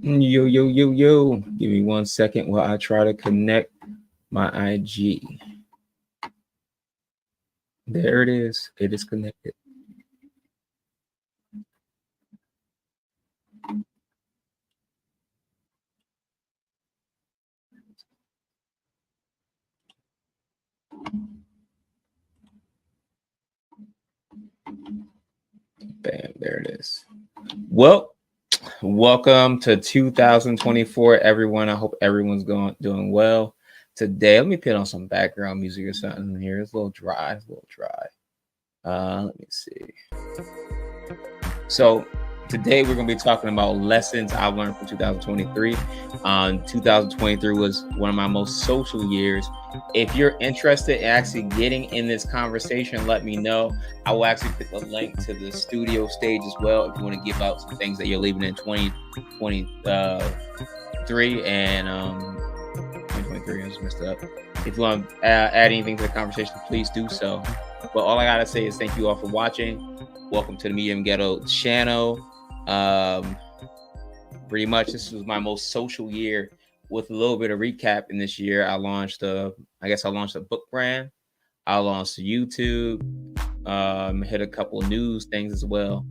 Yo. Give me 1 second while I try to connect my IG. There it is. It is connected. Bam, there it is. Well, welcome to 2024, everyone. I hope everyone's doing well. Today, let me put on some background music or something here. It's a little dry. Let me see. So today we're going to be talking about lessons I learned from 2023. 2023 was one of my most social years. If you're interested in actually getting in this conversation, let me know. I will actually put the link to the studio stage as well if you want to give out some things that you're leaving in 2023 and 2023. I just messed it up. If you want to add anything to the conversation, please do so. But all I gotta say is thank you all for watching. Welcome to the Medium Ghetto channel. Pretty much this was my most social year. With a little bit of recap, in this year I launched a book brand. I launched YouTube, hit a couple news things as well.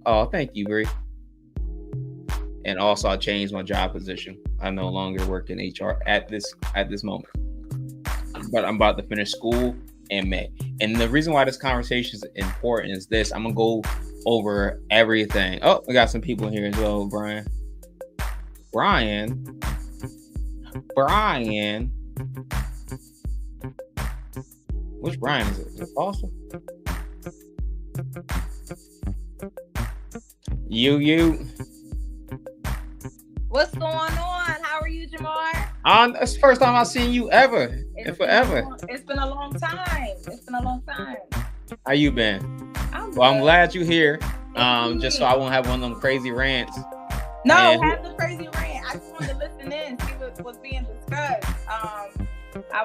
Oh, thank you, Brie. And also I changed my job position. I no longer work in HR at this moment. But I'm about to finish school in May. And the reason why this conversation is important is this. I'm gonna go over everything. Oh, we got some people here as well. Brian. Which Brian is it? Is it Foster? You. What's going on? How are you, Jamar? It's the first time I've seen you ever and forever. It's been a long time. How you been? I'm glad you're here. Just so I won't have one of them crazy rants. No, have the crazy rant. I just wanted to listen in, see what was being discussed. I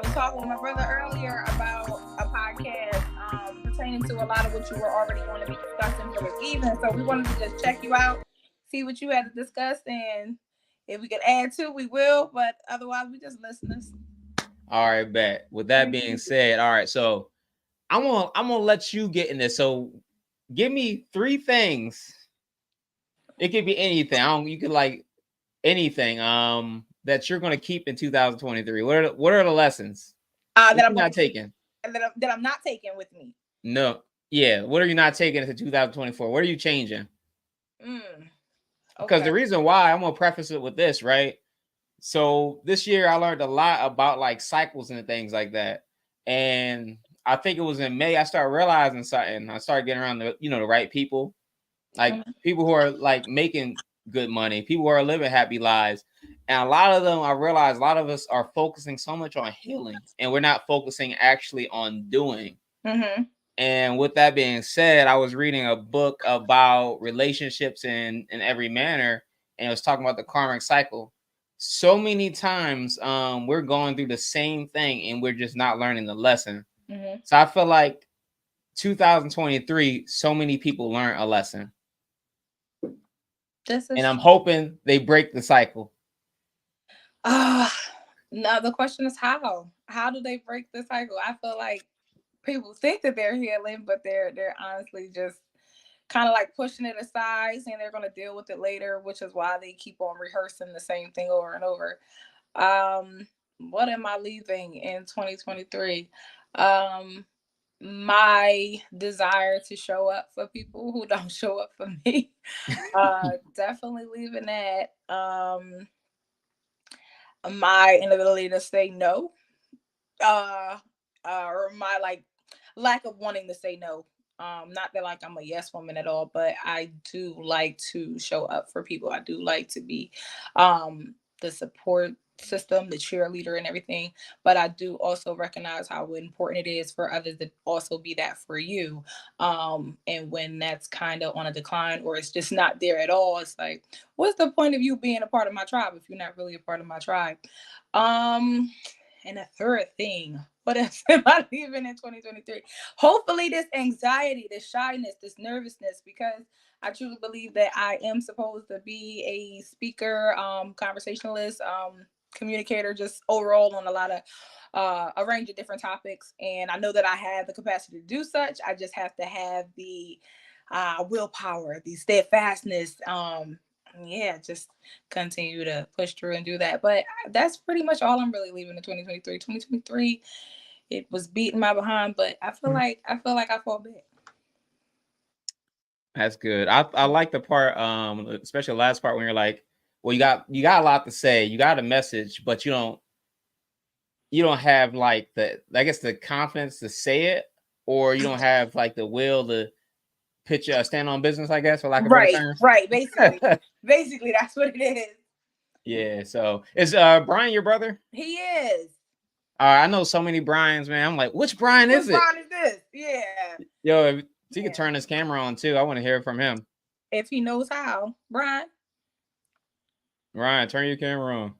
was talking with my brother earlier about a podcast pertaining to a lot of what you were already going to be discussing for this evening. So we wanted to just check you out, see what you had to discuss, and if we could add to, we will. But otherwise, we just listeners. All right, bet. With that being said, all right. So I'm gonna let you get in this. So give me 3 things. It could be anything. You could like anything. That you're gonna keep in 2023. What are the lessons that I'm not taking? That I'm not taking with me. No. Yeah. What are you not taking into 2024? What are you changing? Because the reason why, I'm gonna preface it with this, right? So this year I learned a lot about like cycles and things like that. And I think it was in May I started realizing something. I started getting around the right people. Like people who are like making good money, people who are living happy lives. And a lot of them, I realized a lot of us are focusing so much on healing and we're not focusing actually on doing. And with that being said, I was reading a book about relationships in every manner, and it was talking about the karmic cycle. So many times we're going through the same thing and we're just not learning the lesson. So I feel like 2023, so many people learn a lesson. And I'm hoping they break the cycle. Now the question is how? How do they break the cycle? I feel like people think that they're healing, but they're honestly just kind of like pushing it aside, saying they're going to deal with it later, which is why they keep on rehearsing the same thing over and over. What am I leaving in 2023? My desire to show up for people who don't show up for me. Definitely leaving that. My inability to say no. Or my like lack of wanting to say no. Not that like I'm a yes woman at all, but I do like to show up for people. I do like to be the support system, the cheerleader and everything. But I do also recognize how important it is for others to also be that for you. And when that's kind of on a decline or it's just not there at all, it's like, what's the point of you being a part of my tribe if you're not really a part of my tribe? And a third thing, what else am I leaving in 2023? Hopefully this anxiety, this shyness, this nervousness, because I truly believe that I am supposed to be a speaker, conversationalist, communicator, just overall on a lot of a range of different topics. And I know that I have the capacity to do such. I just have to have the willpower, the steadfastness. Yeah, just continue to push through and do that. But that's pretty much all I'm really leaving in 2023. 2023, it was beating my behind, but I fought back. That's good. I like the part, especially the last part when you're like, well, you got a lot to say, you got a message, but you don't have like the, I guess, the confidence to say it, or you don't have like the will to pitch a stand on business, I guess, for lack of better Right, terms. right. Basically, that's what it is. Yeah. So is Brian your brother? He is. I know so many Brians, man. I'm like, which Brian What is it? Brian is this? Yeah. Yo, if he could Yeah. turn his camera on too, I want to hear from him. If he knows how, Brian. Ryan, turn your camera on.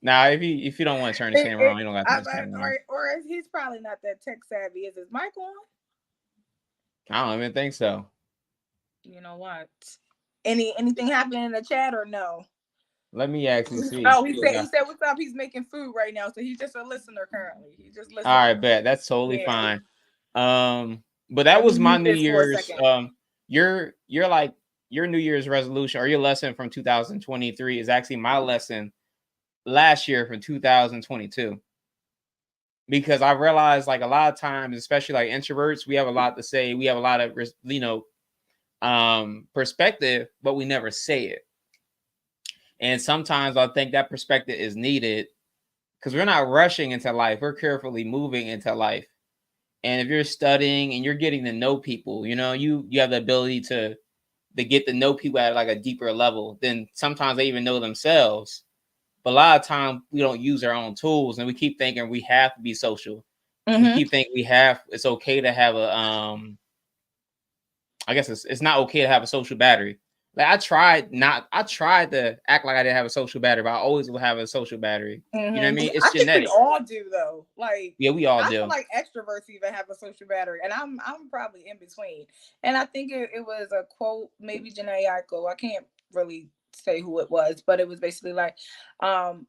Now, if you don't want to turn his camera on, you don't got to turn his camera on. Or he's probably not that tech savvy. Is his mic on? I don't even think so. You know what? Anything happening in the chat or no? Let me actually see. Oh, he said what's up? He's making food right now, so he's just a listener currently. He's just listening. All right, bet that's totally fine. But that was my New Year's. You're like your New Year's resolution or your lesson from 2023 is actually my lesson last year from 2022. Because I realized like a lot of times, especially like introverts, we have a lot to say. We have a lot of perspective, but we never say it. And sometimes I think that perspective is needed because we're not rushing into life. We're carefully moving into life. And if you're studying and you're getting to know people, you have the ability to get to know people at like a deeper level than sometimes they even know themselves. But a lot of times we don't use our own tools and we keep thinking we have to be social. Mm-hmm. We keep thinking it's okay to have I guess it's not okay to have a social battery. Like I tried to act like I didn't have a social battery, but I always will have a social battery. Mm-hmm. You know what I mean? It's I genetic. think we all do though. Like yeah, we all do. I feel like extroverts even have a social battery, and I'm probably in between. And I think it was a quote, maybe Janae Aiko. I can't really say who it was, but it was basically like, I'm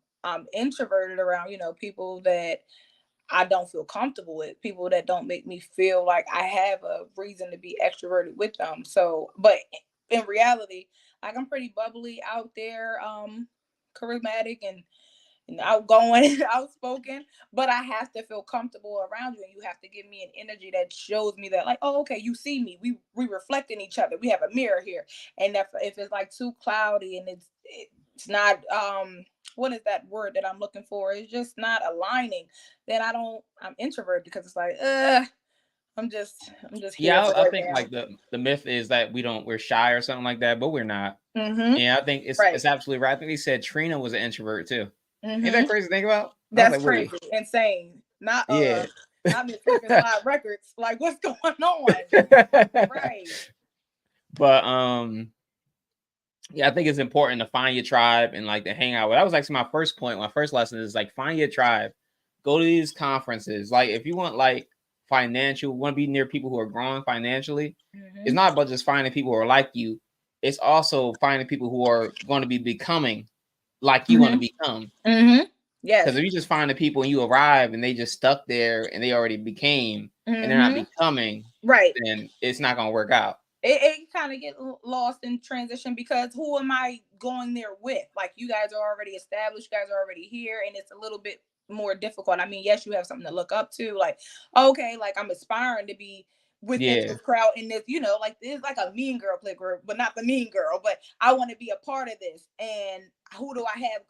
introverted around people that I don't feel comfortable with, people that don't make me feel like I have a reason to be extroverted with them. So, but in reality, like I'm pretty bubbly out there, charismatic and outgoing and outspoken, but I have to feel comfortable around you, and you have to give me an energy that shows me that, like, oh, okay, you see me, we reflect in each other, we have a mirror here. And if it's like too cloudy and it's not what is that word that I'm looking for? It's just not aligning. Then I'm introverted because it's like, I'm just here. Yeah, I think like the myth is that we're shy or something like that, but we're not. Mm-hmm. And I think it's absolutely right. I think they said Trina was an introvert too. Mm-hmm. Ain't that crazy to think about? That's crazy, insane. Not Miss Slide Records. Like, what's going on? Right. But yeah, I think it's important to find your tribe and like to hang out with. That was actually my first point. My first lesson is like find your tribe. Go to these conferences. Like if you want like want to be near people who are growing financially, it's not about just finding people who are like you. It's also finding people who are going to be becoming like you want to become. Yes. Because if you just find the people and you arrive and they just stuck there and they already became and they're not becoming, right, then it's not going to work out. It kind of get lost in transition because who am I going there with? Like you guys are already established, you guys are already here, and it's a little bit more difficult. I mean, yes, you have something to look up to. Like, okay, like I'm aspiring to be within this crowd in this, like this is like a mean girl play group, but not the mean girl. But I want to be a part of this, and who do I have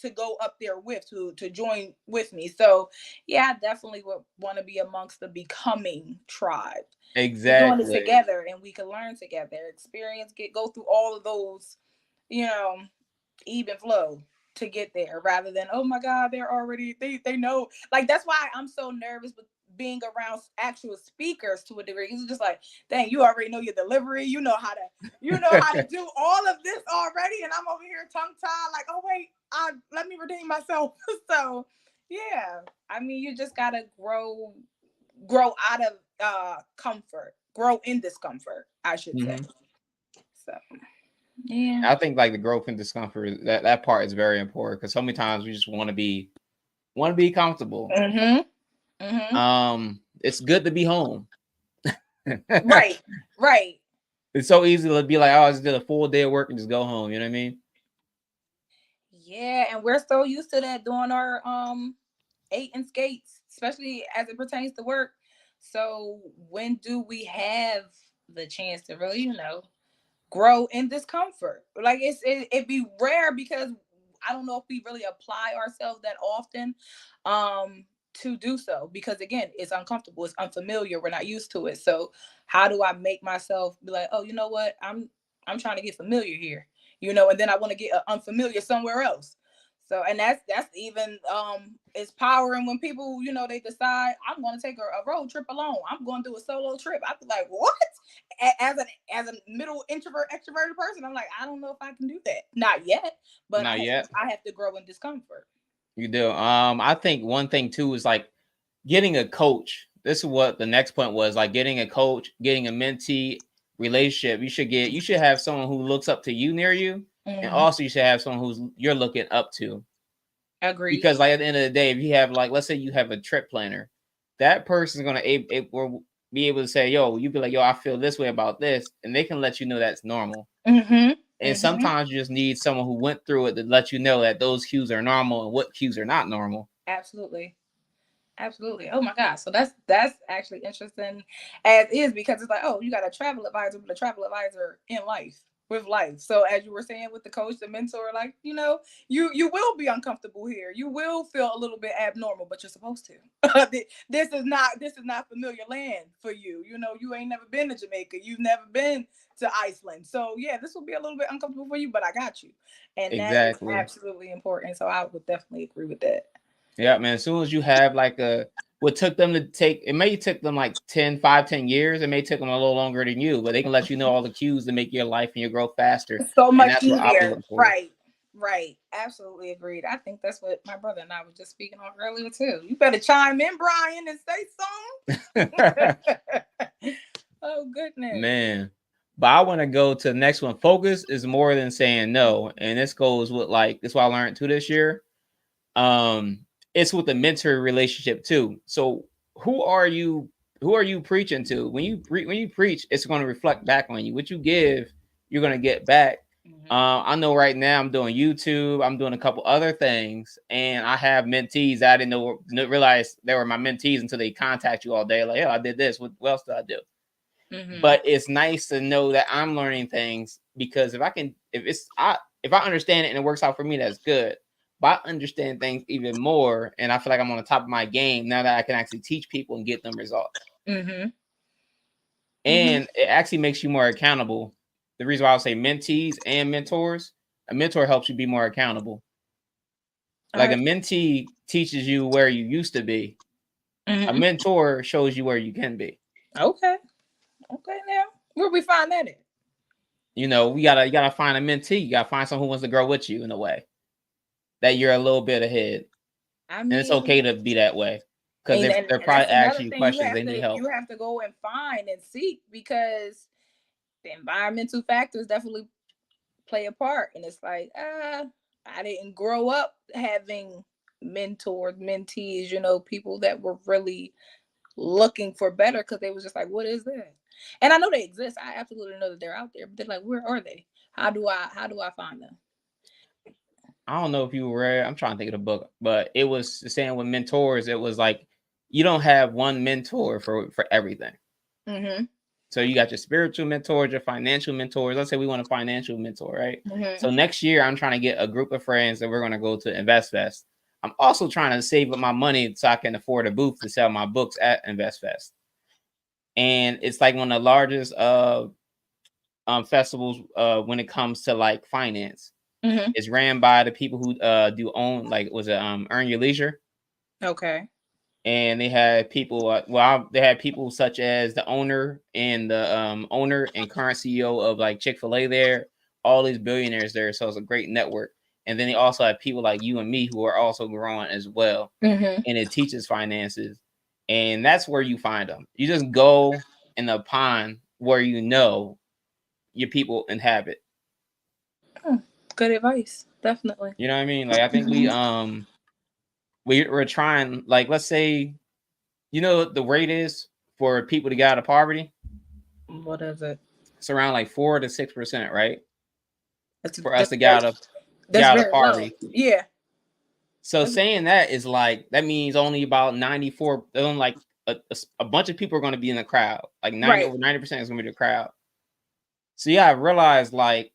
to go up there with to join with me? So yeah, I definitely would want to be amongst the becoming tribe. Exactly. We're doing this together, and we can learn together, experience, go through all of those, even flow to get there, rather than, oh my God, they're already they know. Like that's why I'm so nervous with being around actual speakers to a degree. It's just like, dang, you already know your delivery, you know how to do all of this already, and I'm over here tongue tied, like, oh wait, let me redeem myself. So yeah, I mean, you just gotta grow out of comfort, grow in discomfort. I should say. Mm-hmm. So yeah. I think like the growth and discomfort, that part is very important because so many times we just want to be comfortable. Mm-hmm. Mm-hmm. It's good to be home. Right. Right. It's so easy to be like, oh, I just did a full day of work and just go home. You know what I mean? Yeah, and we're so used to that doing our 8 and skates, especially as it pertains to work. So when do we have the chance to really, grow in discomfort? Like it'd be rare because I don't know if we really apply ourselves that often to do so, because again, it's uncomfortable, it's unfamiliar, we're not used to it. So how do I make myself be like, oh, you know what, I'm trying to get familiar here, and then I want to get unfamiliar somewhere else. So, and that's even it's powering when people, they decide I'm going to take a road trip alone, I'm going to do a solo trip. I feel like, what? As a middle introvert extroverted person, I'm like, I don't know if I can do that, not yet, but Not yet. I have to grow in discomfort. You do. I think one thing too is like getting a coach. This is what the next point was, like getting a coach, getting a mentee relationship. You should have someone who looks up to you near you, and also you should have someone who's you're looking up to. Agreed. Because like at the end of the day, if you have like, let's say you have a trip planner, that person's gonna be able to say, yo, you be like, yo, I feel this way about this, and they can let you know that's normal. And sometimes you just need someone who went through it to let you know that those cues are normal and what cues are not normal. Absolutely. Absolutely. Oh my gosh. So that's actually interesting as is, because it's like, oh, you got a travel advisor, but a travel advisor in life, with life. So as you were saying with the coach, the mentor, like, you will be uncomfortable here. You will feel a little bit abnormal, but you're supposed to. This is not familiar land for you. You ain't never been to Jamaica. You've never been to Iceland. So yeah, this will be a little bit uncomfortable for you, but I got you. And that is Exactly. absolutely important. So I would definitely agree with that. Yeah, man. As soon as you have like what took them to take, it may take them like 10 years. It may take them a little longer than you, but they can let you know all the cues to make your life and your growth faster. So And much that's what I'll be easier. looking for. Right. Absolutely agreed. I think that's what my brother and I were just speaking on earlier too. You better chime in, Brian, and say something. Oh goodness. Man. But I want to go to the next one. Focus is more than saying no. And this goes with like, this is what I learned too this year. It's with the mentor relationship too. So who are you preaching to? When you preach, it's going to reflect back on you. What you give, you're going to get back. I know right now I'm doing YouTube, I'm doing a couple other things, and I have mentees I didn't realize they were my mentees until they contact you all day like, oh, I did this, what else did I do? But it's nice to know that I'm learning things, because if I understand it and it works out for me, that's good. But I understand things even more, and I feel like I'm on the top of my game now that I can actually teach people and get them results. And it actually makes you more accountable. The reason why I would say mentees and mentors, a mentor helps you be more accountable. Like a mentee teaches you where you used to be. A mentor shows you where you can be. Okay. Now where we find that at? You gotta find a mentee. You gotta find someone who wants to grow with you in a way that you're a little bit ahead. And it's okay to be that way, because they're probably asking you questions they need help. You have to go and find and seek, because the environmental factors definitely play a part. And it's like, I didn't grow up having mentors, mentees, people that were really looking for better, because they was just like, what is that? And I know they exist. I absolutely know that they're out there, but they're like, where are they? How do I find them? I don't know if you read, I'm trying to think of the book, but it was saying with mentors, it was like you don't have one mentor for everything. So you got your spiritual mentors, your financial mentors. Let's say we want a financial mentor, right? So next year, I'm trying to get a group of friends that we're going to go to InvestFest. I'm also trying to save up my money so I can afford a booth to sell my books at InvestFest. And it's like one of the largest festivals when it comes to like finance. It's ran by the people who do own, like, was it Earn Your Leisure? Okay. And they had people, they had people such as the owner and the owner and current CEO of like Chick-fil-A there, all these billionaires there. So it's a great network. And then they also have people like you and me who are also growing as well. And it teaches finances. And that's where you find them. You just go in the pond where you know your people inhabit. Good advice. Definitely. You know what I mean? Like I think we're trying, like, let's say, you know what the rate is for people to get out of poverty? What is it? It's around like 4 to 6%, right? That's For us to very, get that's out of very low. poverty. Yeah. So saying that is like, that means only about 94, only like a bunch of people are going to be in the crowd. Like 90 Right. over 90% is going to be the crowd. So yeah, I realized like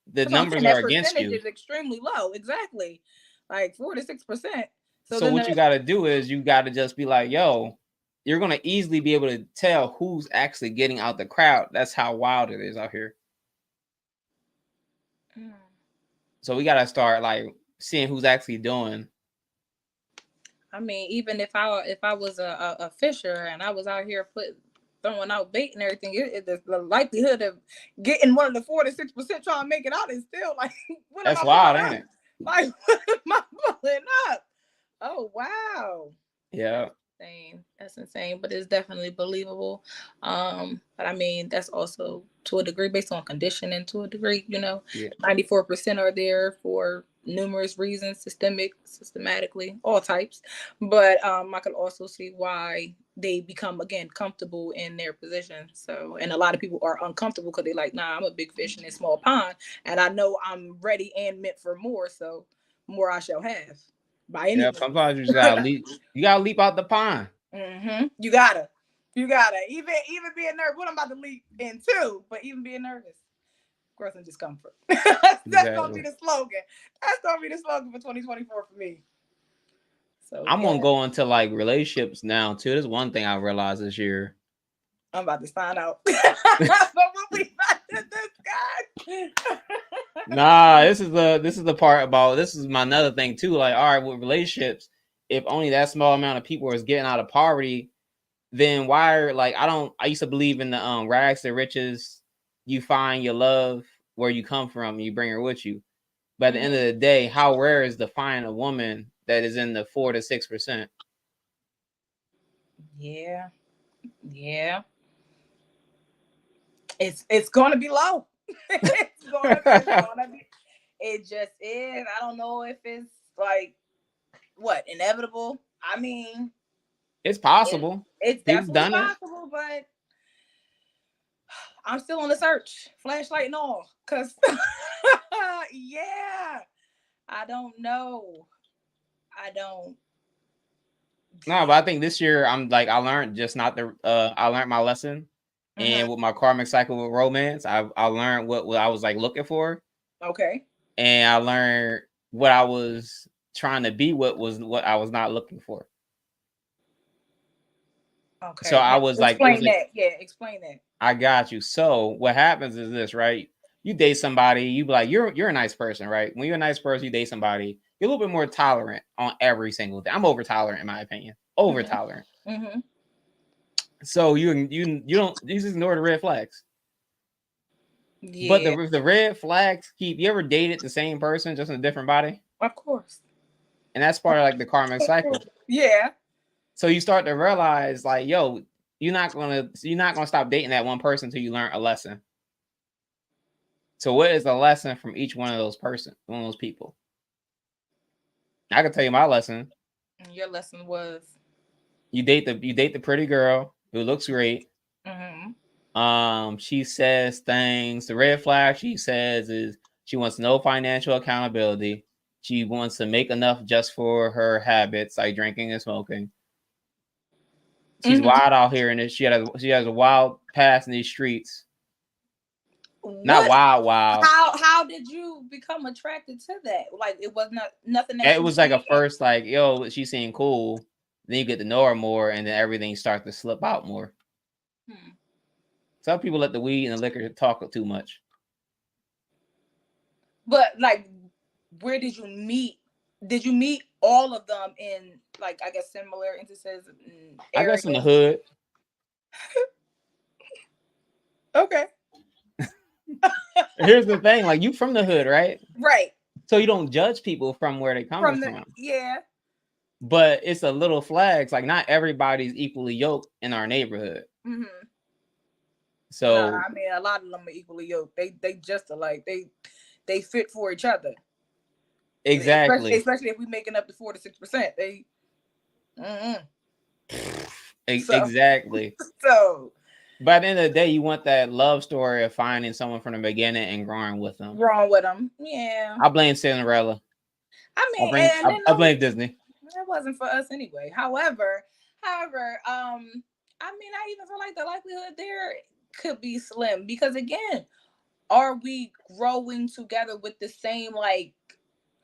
the That's what I'm saying. numbers That are against percentage you. is extremely low. Exactly. Like 4 to 6%. So what you got to do is you got to just be like, yo, you're going to easily be able to tell who's actually getting out the crowd. That's how wild it is out here. So we got to start like seeing who's actually doing. I mean, even if I was a fisher and I was out here throwing out bait and everything, the likelihood of getting one of the 4 to 6% trying to make it out is still like, what That's am I wild, pulling ain't up? it? Like, what am I pulling up? Oh wow. Yeah. That's insane, but it's definitely believable. But I mean, that's also to a degree based on conditioning. To a degree, 94% are there for numerous reasons, systematically, all types. But I could also see why they become again comfortable in their position. So, and a lot of people are uncomfortable because they're like, nah, I'm a big fish in a small pond, and I know I'm ready and meant for more. So, more I shall have. By any means. Sometimes you just gotta leap. You gotta leap out the pond. You gotta. Even being nervous. What I'm about to leap into, but even being nervous, growth and discomfort. That's gonna be the slogan. That's gonna be the slogan for 2024 for me. So I'm gonna go into like relationships now too. There's one thing I realized this year. I'm about to find out. But what we about to discuss. Nah, this is the part about, this is my another thing too. Like, all right, with relationships, if only that small amount of people is getting out of poverty, then why are, like, I used to believe in the rags to riches. You find your love where you come from, and you bring her with you. But at the end of the day, how rare is to find a woman that is in the 4 to 6%? Yeah. It's gonna be low. It's gonna be. It just is. I don't know if it's like what inevitable. I mean, it's possible. It's definitely possible, but I'm still on the search, flashlight and all, cause yeah, I don't know. No, but I think this year I learned just not the I learned my lesson. And with my karmic cycle with romance, I learned what I was like looking for. Okay. And I learned what I was trying to be, what I was not looking for. Okay. So I was explain that. Explain that. I got you. So what happens is this, right? You date somebody, you be like, you're a nice person, right? When you're a nice person, you date somebody, you're a little bit more tolerant on every single thing. I'm over tolerant in my opinion. Over tolerant. So you just ignore the red flags. Yeah. But the red flags keep. You ever dated the same person just in a different body? Of course. And that's part of like the karmic cycle. Yeah. So you start to realize, like, yo, you're not gonna stop dating that one person until you learn a lesson. So what is the lesson from each one of those people? I can tell you my lesson. Your lesson was you date the pretty girl who looks great. She says things. The red flag she says is she wants no financial accountability. She wants to make enough just for her habits, like drinking and smoking. She's wild out here, and she has a wild past in these streets. Not wild. How did you become attracted to that? Like it was nothing. It was like a first, like, yo, she seemed cool. Then you get to know her more, and then everything starts to slip out more. Some people let the weed and the liquor talk too much. But like, where did you meet? Did you meet all of them in, like, I guess similar instances? I guess in the hood. Okay. Here's the thing, like, you from the hood, right? Right. So you don't judge people from where they come from. Yeah. But it's a little flags. Like, not everybody's equally yoked in our neighborhood. No, So I mean a lot of them are equally yoked. They just alike. They fit for each other. exactly. Especially if we making up to 4 to 6%. They mm-mm. So Exactly. so By the end of the day, you want that love story of finding someone from the beginning and growing with them. wrong with them. Yeah. I blame Cinderella. I I mean, bring. and then I blame Disney. it wasn't for us anyway. However, I mean, I even feel like the likelihood there could be slim because again, are we growing together with the same like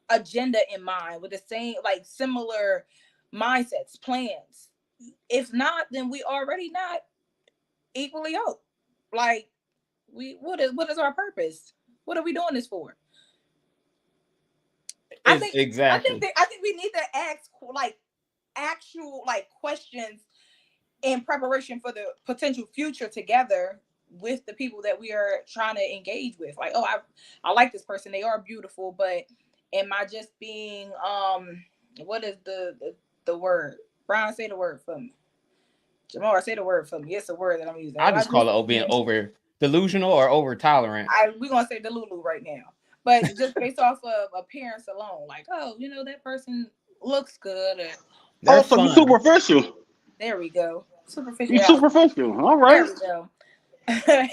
agenda in mind, with the same like similar mindsets, plans? If not, then we already not equally yoked. Like, what is our purpose? What are we doing this for? I It's think exactly. I think we need to ask like actual like questions in preparation for the potential future together with the people that we are trying to engage with. Like, oh, I like this person. They are beautiful, but am I just being what is the word? Brian, say the word for me. Jamal, say the word for me. It's a word that I'm using. I Am I just call just it being being over delusional or over tolerant. we're gonna say Delulu right now. But just based off of appearance alone, like, oh, that person looks good or They're Oh, so you fun. superficial. there we go. You Superficiality. superficial. All There right. we go.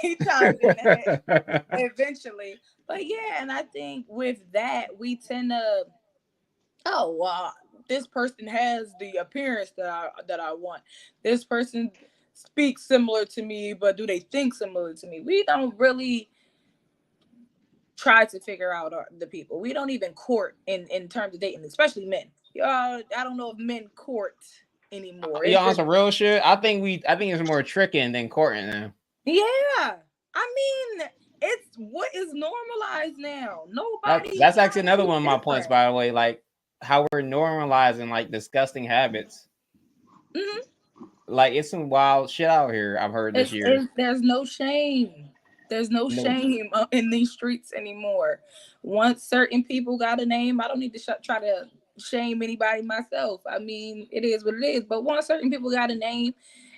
He chimed in that eventually. But yeah, and I think with that, we tend to, oh, this person has the appearance that I want. This person speaks similar to me, but do they think similar to me? We don't really try to figure out the people. We don't even court in terms of dating, especially men. Y'all, I don't know if men court anymore. You It's on just some real shit. I think it's more tricking than courting now. yeah. I mean, it's what is normalized now. Nobody That's actually trying to another be one of my points, different. by the way. Like how we're normalizing like disgusting habits. Hmm. Like it's some wild shit out here. I've heard this year. There's no shame. There's no No, shame in these streets anymore. Once certain people got a name, I don't need to try to shame anybody myself. I mean, it is what it is. But once certain people got a name,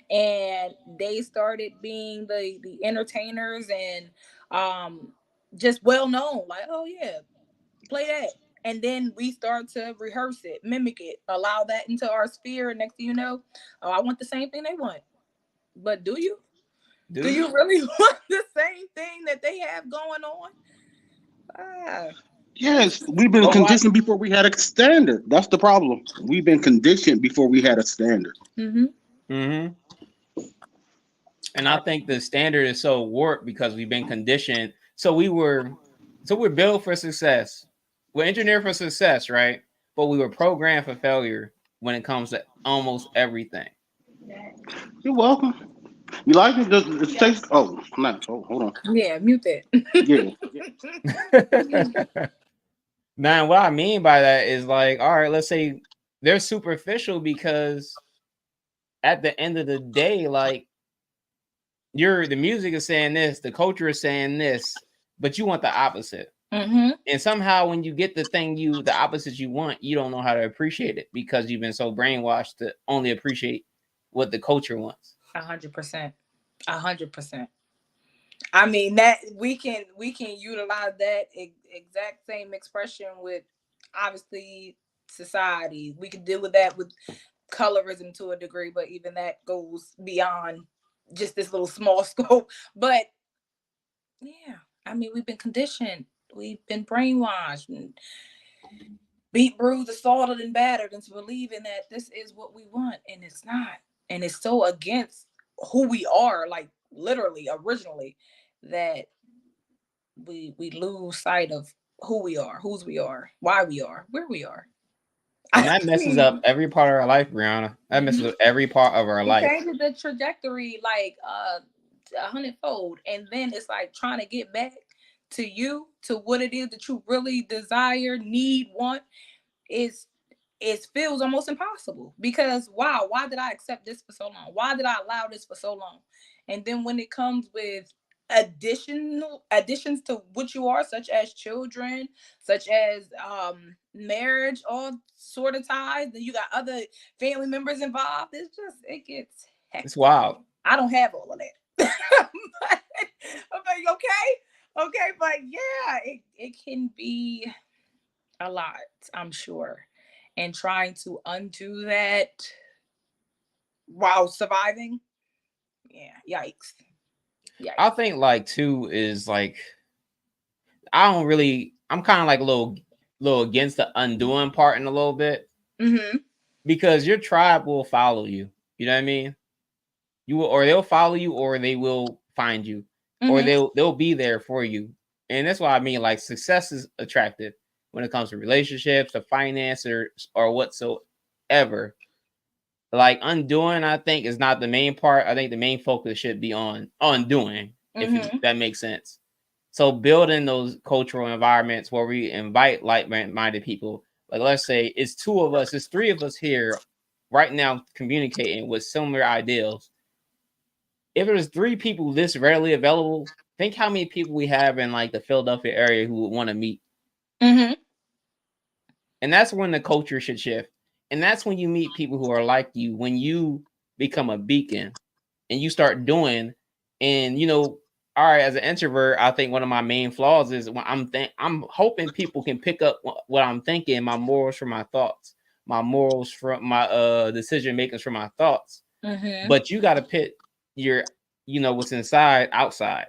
and they started being the entertainers and just well known, like, oh yeah, play that. And then we start to rehearse it, mimic it, allow that into our sphere. And next thing you know, oh, I want the same thing they want. But do you? Do dude. you really want the same thing that they have going on? Ah, Yes, we've been But what? conditioned before we had a standard. That's the problem. We've been conditioned before we had a standard. mm-hmm. Mm-hmm. And I think the standard is so warped because we've been conditioned. So we're built for success. We're engineered for success, right? But we were programmed for failure when it comes to almost everything. You're welcome. You like it? Does it taste? Oh, not. Oh, hold on. Yeah, mute that. Yeah. Now, what I mean by that is like, all right, let's say they're superficial because at the end of the day, like the music is saying this, the culture is saying this, but you want the opposite. Mm-hmm. And somehow when you get the opposite you want, you don't know how to appreciate it because you've been so brainwashed to only appreciate what the culture wants. 100%. 100%. I mean that we can utilize that exact same expression with obviously society. We can deal with that with colorism to a degree, but even that goes beyond just this little small scope. But yeah, I mean we've been conditioned, we've been brainwashed, and beat, bruised, assaulted, and battered into believing that this is what we want, and it's not. And it's so against who we are, like literally, originally, that we lose sight of who we are, whose we are, why we are, where we are. And I that messes up mean, every part of our life, Brianna. That messes mhm. up every part of our It life. changes the trajectory like 100-fold, and then it's like trying to get back to you, to what it is that you really desire, need, want. Is it feels almost impossible because wow, why did I accept this for so long? Why did I allow this for so long? And then when it comes with additions to what you are, such as children, such as marriage, all sort of ties, then you got other family members involved. It gets It's hectic. wild. I don't have all of that. I'm like, okay, but yeah, it can be a lot, I'm sure, and trying to undo that while surviving. Yeah, yikes. I think like too is like I'm kind of like a little against the undoing part in a little bit. Mm-hmm. Because your tribe will follow you. You know what I mean? You will, or they'll follow you, or they will find you, or Mm-hmm. they'll be there for you. And that's why I mean, like, success is attractive when it comes to relationships, or finance, or whatsoever. Like undoing, I think is not the main part. I think the main focus should be on undoing, if that makes sense. So building those cultural environments where we invite like-minded people. Like let's say it's two of us, it's three of us here right now communicating with similar ideals. If there's three people this readily available, think how many people we have in like the Philadelphia area who would want to meet. Mm-hmm. And that's when the culture should shift. And that's when you meet people who are like you, when you become a beacon and you start doing. And all right, as an introvert, I think one of my main flaws is when I'm hoping people can pick up what I'm thinking, my morals from my thoughts, my morals from my decision makings from my thoughts. Mm-hmm. But you got to put your what's inside outside,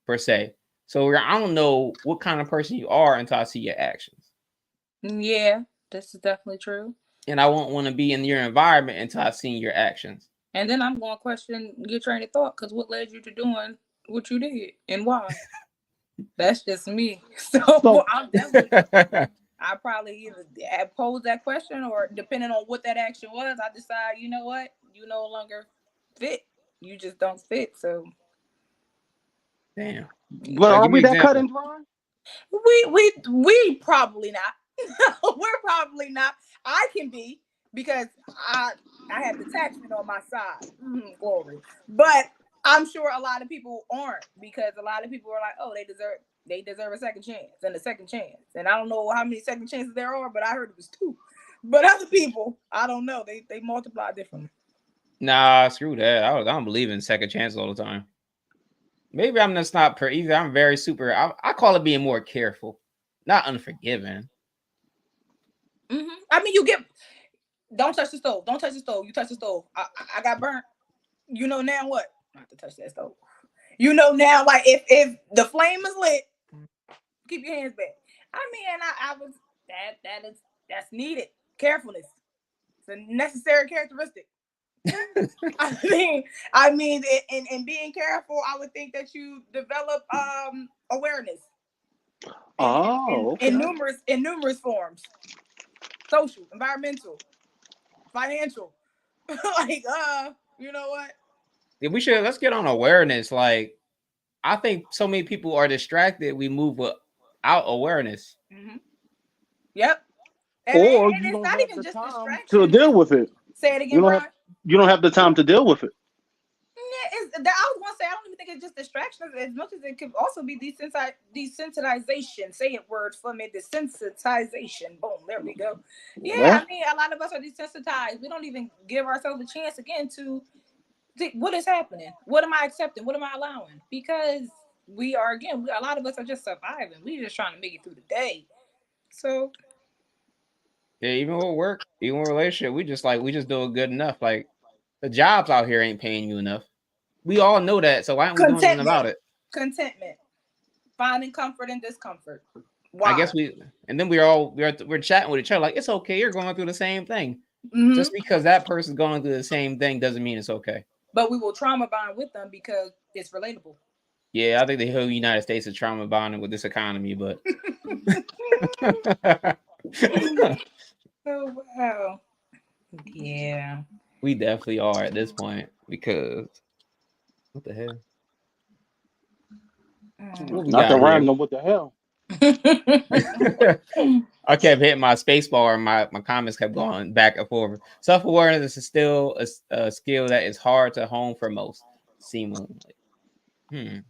per se. So I don't know what kind of person you are until I see your actions. Yeah, this is definitely true. And I won't want to be in your environment until I've seen your actions. And then I'm going to question your train of thought, because what led you to doing what you did and why? That's just me. So I'm definitely, I probably either pose that question, or depending on what that action was, I decide, you know what, you no longer fit. You just don't fit. So damn. But are we that cut and dry? We probably not. We're probably not. I can be, because I have detachment on my side. Glory. But I'm sure a lot of people aren't, because a lot of people are like, oh, they deserve a second chance and a second chance. And I don't know how many second chances there are, but I heard it was 2. But other people, I don't know. They multiply differently. Nah, screw that. I don't believe in second chances all the time. Maybe I'm just not either. I'm very super. I call it being more careful, not unforgiving. I mean, don't touch the stove. Don't touch the stove. You touch the stove, I got burnt. You know now what? Not to touch that stove. You know now, like if the flame is lit, keep your hands back. I mean, I was that's needed. Carefulness. It's a necessary characteristic. I mean, in being careful, I would think that you develop awareness. In numerous forms: social, environmental, financial. Like, you know what? Yeah, let's get on awareness. Like, I think so many people are distracted. We move without awareness. Yep. And you it's not even just distraction to deal with it. Say it again, Brian. You don't have the time to deal with it. Yeah, I was going to say, I don't even think it's just distractions as much as it could also be desensitization. Say it word for me, desensitization. Boom, there we go. Yeah, I mean, a lot of us are desensitized. We don't even give ourselves a chance again to think, what is happening? What am I accepting? What am I allowing? Because a lot of us are just surviving. We're just trying to make it through the day. So yeah, even with work, even with relationship, we just do it good enough. Like, the jobs out here ain't paying you enough. We all know that, so why aren't we doing anything about it? Contentment, finding comfort in discomfort. Why? I guess we're chatting with each other like, it's okay. You're going through the same thing. Just because that person's going through the same thing doesn't mean it's okay. But we will trauma bond with them because it's relatable. Yeah, I think the whole United States is trauma bonding with this economy, but oh wow. Yeah. We definitely are at this point, because what the hell? Not the random, what the hell? I kept hitting my space bar and my comments kept going back and forth. Self-awareness is still a skill that is hard to hone for most, seemingly. Yeah.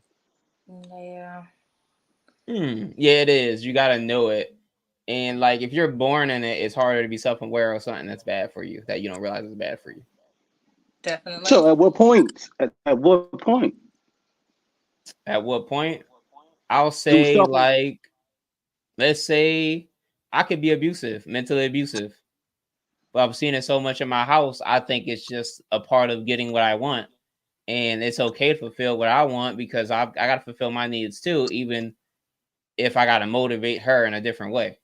Yeah, it is. You got to know it. And like, if you're born in it, it's harder to be self-aware of something that's bad for you, that you don't realize is bad for you. Definitely. So at what point? At what point? At what point? I'll Do say stuff. like, let's say I could be abusive, mentally abusive, but I've seen it so much in my house. I think it's just a part of getting what I want, and it's okay to fulfill what I want because I got to fulfill my needs too, even if I got to motivate her in a different way.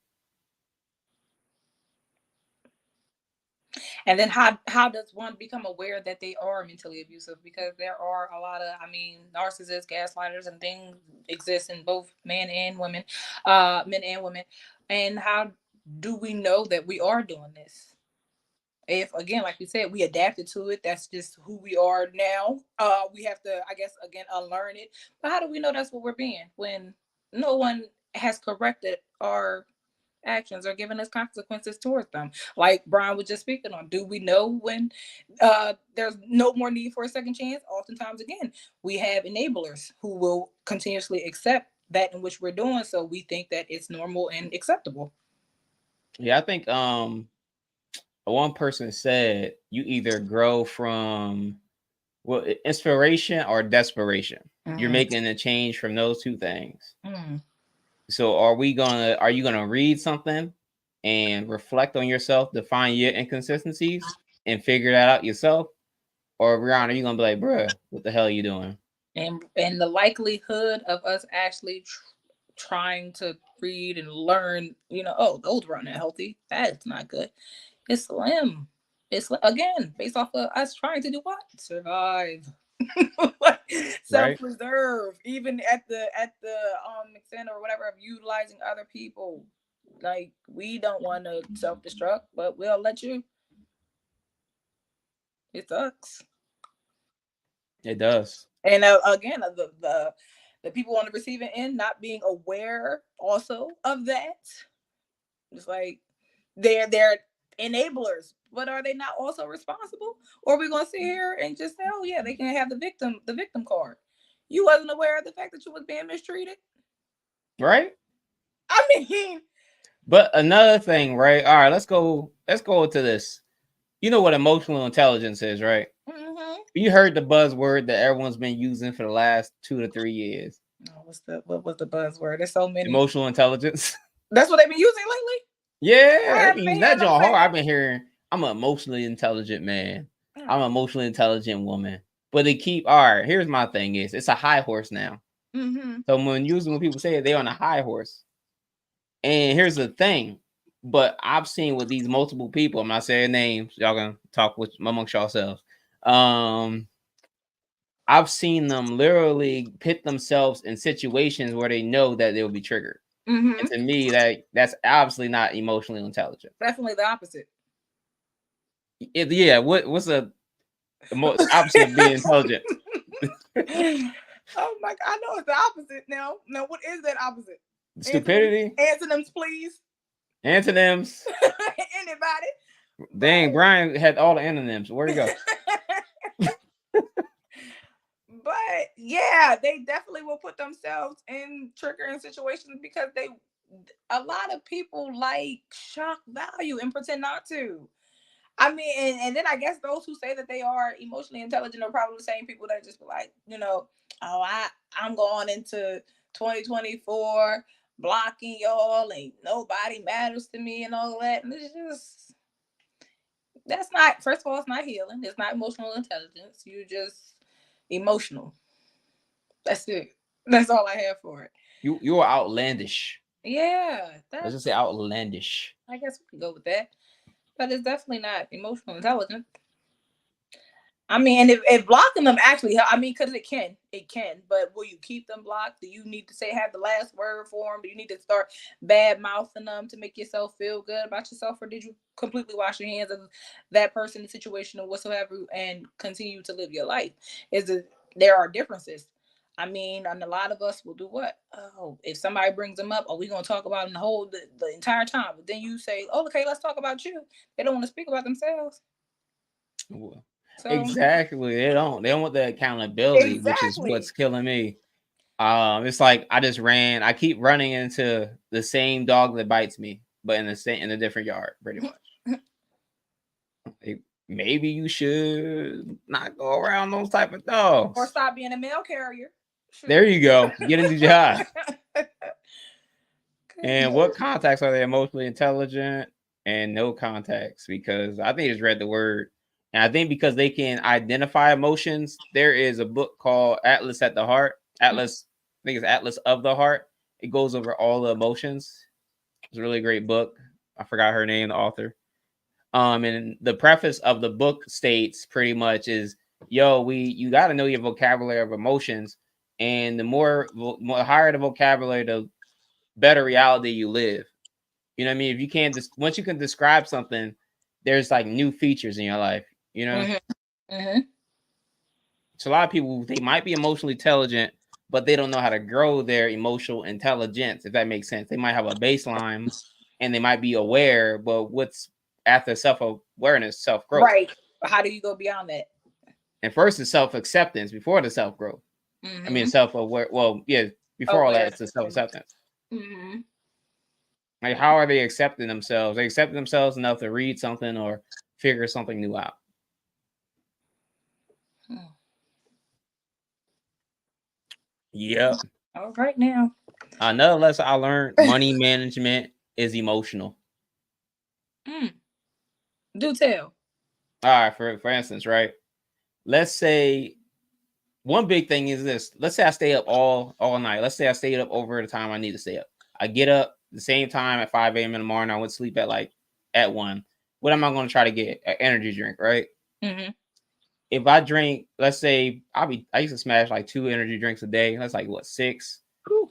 And then how does one become aware that they are mentally abusive? Because there are a lot of, I mean, narcissists, gaslighters, and things exist in both men and women, men and women. And how do we know that we are doing this? If again, like you said, we adapted to it, that's just who we are now. We have to, I guess, again, unlearn it. But how do we know that's what we're being when no one has corrected our actions or giving us consequences towards them? Like Brian was just speaking on, do we know when there's no more need for a second chance? Oftentimes, again, we have enablers who will continuously accept that in which we're doing, so we think that it's normal and acceptable. Yeah, I think one person said you either grow from inspiration or desperation. You're making a change from those two things. So are you gonna read something and reflect on yourself, define your inconsistencies, and figure that out yourself? Or Brianna, are you gonna be like, bruh, what the hell are you doing? And the likelihood of us actually trying to read and learn, oh, those weren't healthy, that's not good, it's slim. It's again based off of us trying to do what? Survive. Right? Self-preserve, even at the extent or whatever of utilizing other people. Like, we don't want to self-destruct, but we'll let you. It sucks. It does. And again, the people on the receiving end not being aware also of that. It's like they're enablers, but are they not also responsible? Or are we gonna sit here and just say, oh yeah, they can have the victim card? You wasn't aware of the fact that you was being mistreated, Right? I mean. But another thing, right? All right, let's go to this. You know what emotional intelligence is, right? Mm-hmm. You heard the buzzword that everyone's been using for the last 2 to 3 years. What was the buzzword? There's so many. Emotional intelligence. That's what they've been using lately. Yeah, I they've haven't been been using that hearing them John say hard. I've that. been hearing I'm an emotionally intelligent man. Oh. I'm an emotionally intelligent woman. But they keep all right. Here's my thing: is it's a high horse now. Mm-hmm. So when people say it, they're on a high horse. And here's the thing, but I've seen with these multiple people. I'm not saying names. Y'all gonna talk with amongst yourselves. I've seen them literally pit themselves in situations where they know that they'll be triggered. Mm-hmm. And to me, that's obviously not emotionally intelligent. Definitely the opposite. Yeah, what's the most opposite of being intelligent? Oh my God, I know it's the opposite now. Now, what is that opposite? Stupidity. Antonyms, please. Antonyms. Anybody? Dang, Brian had all the antonyms. Where'd he go? But yeah, they definitely will put themselves in triggering situations because a lot of people like shock value and pretend not to. I mean, and then I guess those who say that they are emotionally intelligent are probably the same people that just be like, I'm going into 2024 blocking y'all, and nobody matters to me and all that. And it's just, that's not, first of all, it's not healing. It's not emotional intelligence. You're just emotional. That's it. That's all I have for it. You're outlandish. Yeah. Let's just say outlandish. I guess we can go with that. But it's definitely not emotional intelligence. I mean, and if blocking them actually, I mean, because it can, but will you keep them blocked? Do you need to have the last word for them? Do you need to start bad mouthing them to make yourself feel good about yourself? Or did you completely wash your hands of that person, the situation, or whatsoever, and continue to live your life? There are differences. I mean, and a lot of us will do what? Oh, if somebody brings them up, are we going to talk about them the entire time? But then you say, oh, okay, let's talk about you. They don't want to speak about themselves. So, exactly. They don't want the accountability, which is what's killing me. It's like I keep running into the same dog that bites me, but in a different yard, pretty much. Maybe you should not go around those type of dogs. Or stop being a mail carrier. There you go. Get a new job. And what contacts are they emotionally intelligent and no contacts? Because I think I just read the word. And I think because they can identify emotions, there is a book called Atlas at the Heart. Atlas, I think it's Atlas of the Heart. It goes over all the emotions. It's a really great book. I forgot her name, the author. And the preface of the book states pretty much is, yo, you got to know your vocabulary of emotions, and the more higher the vocabulary, the better reality you live. You know what I mean? If you can't once you can describe something, there's like new features in your life, you know? So a lot of people, they might be emotionally intelligent, but they don't know how to grow their emotional intelligence, if that makes sense. They might have a baseline and they might be aware, but what's after self-awareness, self-growth. Right. How do you go beyond that? And first is self-acceptance before the self-growth. I mean, self-aware. Well, yeah, before all that, it's the self-acceptance. Like, how are they accepting themselves? They accept themselves enough to read something or figure something new out. Yep. All right now. Another lesson I learned: money management is emotional. Do tell. All right, for instance, right? Let's say one big thing is this. Let's say I stay up all night. Let's say I stayed up over the time I need to stay up. I get up the same time at 5 a.m. in the morning. I went to sleep at 1. What am I going to try to get? An energy drink, right? If I drink, let's say I used to smash like 2 energy drinks a day. That's like what, 6? Whew.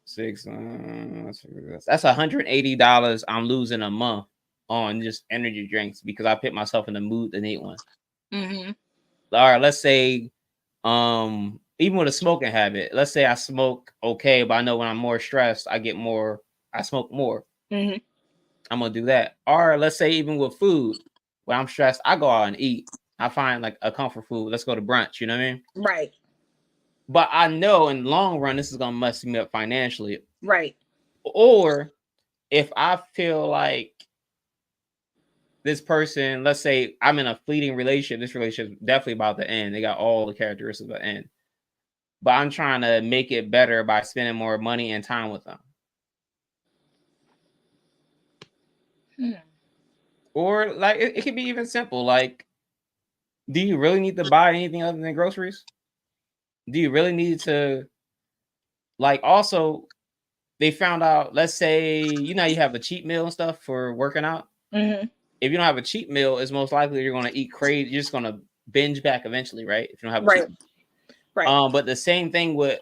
6. That's $180 I'm losing a month on just energy drinks because I put myself in the mood to need one. All right, let's say even with a smoking habit, let's say I smoke okay, but I know when I'm more stressed, I smoke more. I'm gonna do that. Or let's say even with food, when I'm stressed, I go out and eat. I find like a comfort food. Let's go to brunch. You know what I mean? Right. But I know in the long run, this is gonna mess me up financially. Right. Or if I feel like this person, let's say I'm in a fleeting relationship, this relationship is definitely about to end. They got all the characteristics of the end. But I'm trying to make it better by spending more money and time with them. Or like it can be even simple. Like, do you really need to buy anything other than groceries? Do you really need to, like, also they found out, let's say, you have a cheat meal and stuff for working out. If you don't have a cheat meal, it's most likely you're going to eat crazy. You're just going to binge back eventually, right? If you don't have a cheat meal. Right. But the same thing with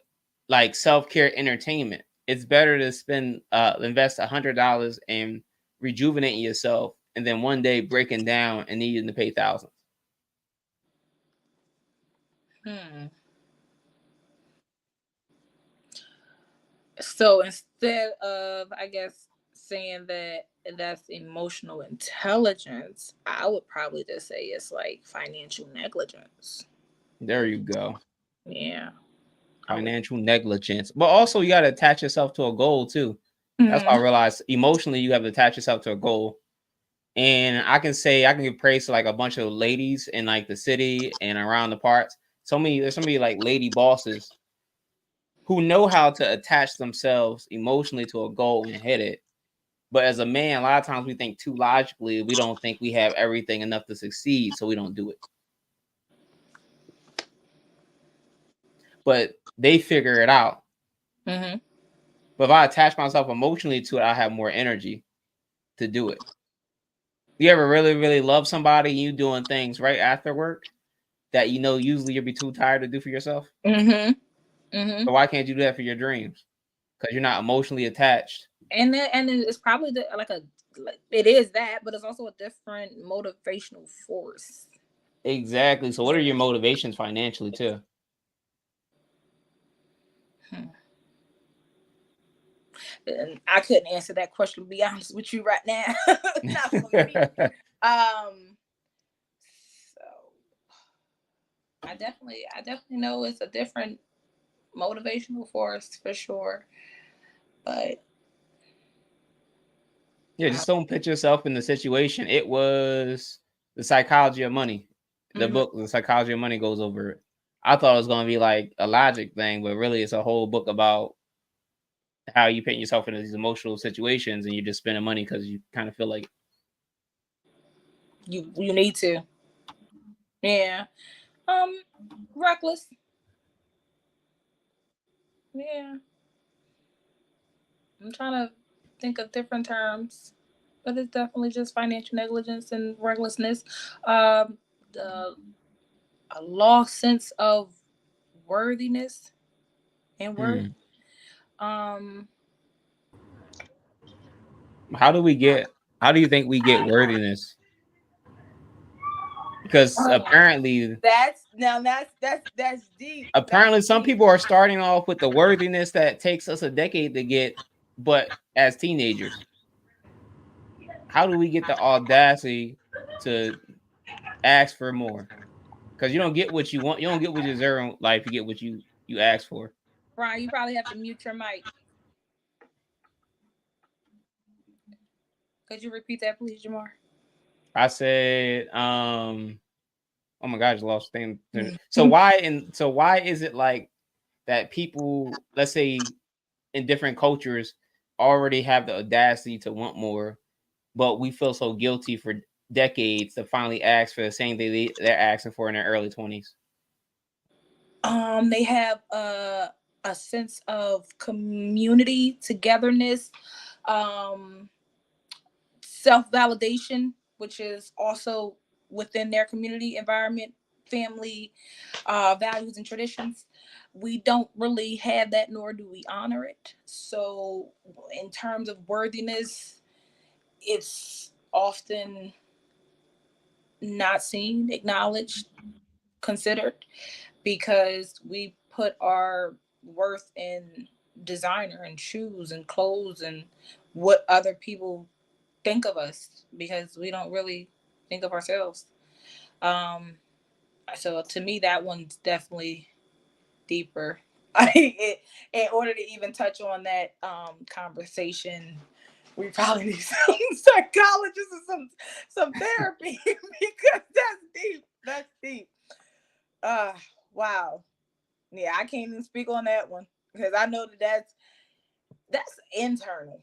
like self-care entertainment. It's better to invest $100 in rejuvenating yourself, and then one day breaking down and needing to pay thousands. So instead of, I guess, saying that that's emotional intelligence, I would probably just say it's like financial negligence. There you go. Yeah. Financial negligence. But also you got to attach yourself to a goal too. That's why I realized emotionally you have to attach yourself to a goal. And I can give praise to like a bunch of ladies in like the city and around the parts. There's so many like lady bosses who know how to attach themselves emotionally to a goal and hit it. But as a man, a lot of times we think too logically. We don't think we have everything enough to succeed, so we don't do it. But they figure it out. But if I attach myself emotionally to it, I have more energy to do it. You ever really, really love somebody and you doing things right after work that usually you'll be too tired to do for yourself? So why can't you do that for your dreams? Because you're not emotionally attached. And it's probably it is that, but it's also a different motivational force. Exactly. So what are your motivations financially too? And I couldn't answer that question, to be honest with you right now. Not for me. So I definitely know it's a different motivational force for sure. But yeah, just don't put yourself in the situation. It was The Psychology of Money. The book, The Psychology of Money, goes over it. I thought it was gonna be like a logic thing, but really it's a whole book about how you put yourself into these emotional situations and you're just spending money because you kind of feel like You need to. Yeah. Reckless. Yeah. I'm trying to think of different terms, but it's definitely just financial negligence and recklessness. The a lost sense of worthiness and worth. hmm. Um, How do you think we get worthiness? Because oh, apparently that's deep. That's apparently some deep. people are starting off with the worthiness that takes us a decade to get, but as teenagers, how do we get the audacity to ask for more? Because you don't get what you want, you don't get what you deserve in life, you get what you ask for. Brian, you probably have to mute your mic. Could you repeat that, please, Jamar? I said, oh my gosh, I lost thing. So why is it like that people, let's say in different cultures, already have the audacity to want more, but we feel so guilty for decades to finally ask for the same thing they're asking for in their early 20s? They have a sense of community, togetherness, um, self validation, which is also within their community environment, family, values, and traditions. We don't really have that, nor do we honor it. So, in terms of worthiness, it's often not seen, acknowledged, considered, because we put our worth in designer and shoes and clothes and what other people think of us, because we don't really think of ourselves. Um, so to me, that one's definitely deeper. In order to even touch on that conversation, we probably need some psychologists and some therapy because that's deep. That's deep. Uh, wow. Yeah, I can't even speak on that one because I know that's internal.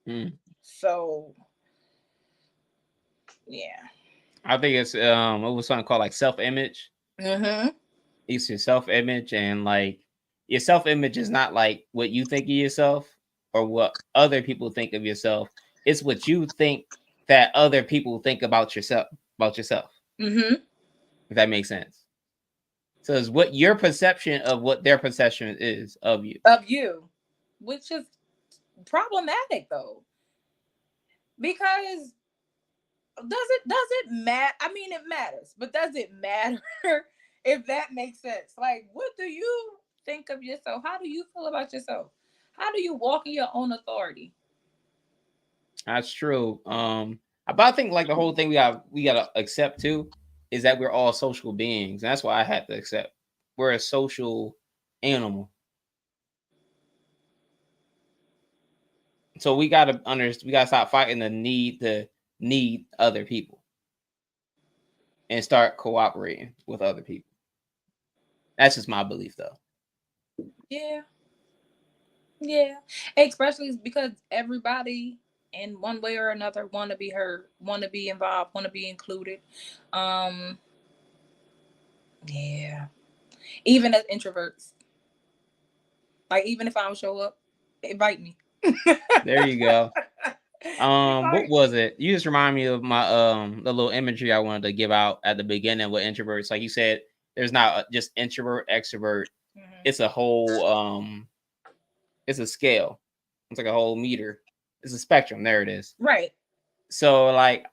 Mm. So yeah. I think it's what was something called like self-image. Mm-hmm. It's your self-image, and like your self-image is not like what you think of yourself or what other people think of yourself. It's what you think that other people think about yourself. Mm-hmm. If that makes sense. So it's what your perception of what their perception is of you. Of you, which is problematic though, because does it matter? I mean, it matters, but does it matter if that makes sense? Like, what do you think of yourself? How do you feel about yourself? How do you walk in your own authority? That's true. But I think like the whole thing we gotta accept too is that we're all social beings. And that's why I had to accept we're a social animal. So we gotta stop fighting the need to need other people and start cooperating with other people. That's just my belief though. Yeah, yeah. Especially because everybody, in one way or another, want to be heard, want to be involved, want to be included. Um, yeah. Even as introverts, like even if I don't show up, invite me. There you go. What Invite was me. it? You just remind me of my the little imagery I wanted to give out at the beginning with introverts. Like you said, there's not just introvert, extrovert. Mhm. It's a whole it's a scale. It's like a whole meter. It's a spectrum. There it is. Right. So like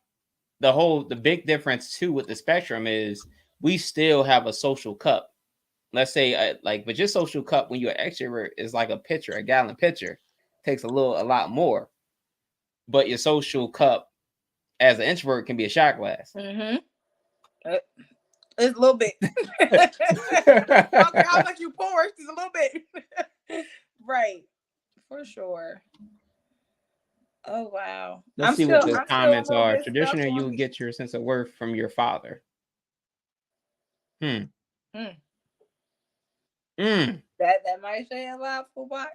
the big difference too with the spectrum is we still have a social cup. Let's say but your social cup when you're an extrovert is like a pitcher, a gallon pitcher. Takes a lot more. But your social cup as an introvert can be a shot glass. Mm-hmm. It's a little bit. I don't care how much you pour, it's just a little bit. Right. For sure. Oh wow. Let's see what the I'm still a comments little are. bit stuck Traditionally, you on will the get your sense of worth from your father. Hmm. mm. That might say a lot for what.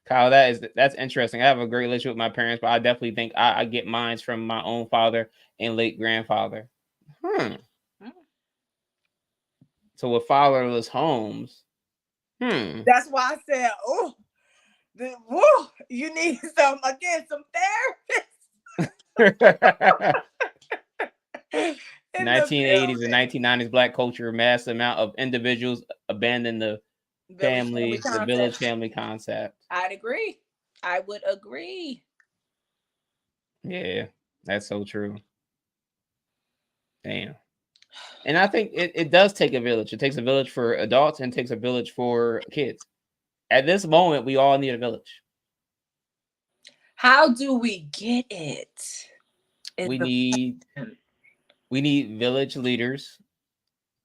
Kyle, that's interesting. I have a great relationship with my parents, but I definitely think I get mine from my own father and late grandfather. So with fatherless homes, That's why I said, oh, you need some therapist. 1980s and 1990s Black culture, mass amount of individuals abandon the village family concept. I'd agree. I would agree. Yeah, that's so true. Damn. And I think it does take a village. It takes a village for adults and it takes a village for kids. At this moment, we all need a village. How do we get it? We need village leaders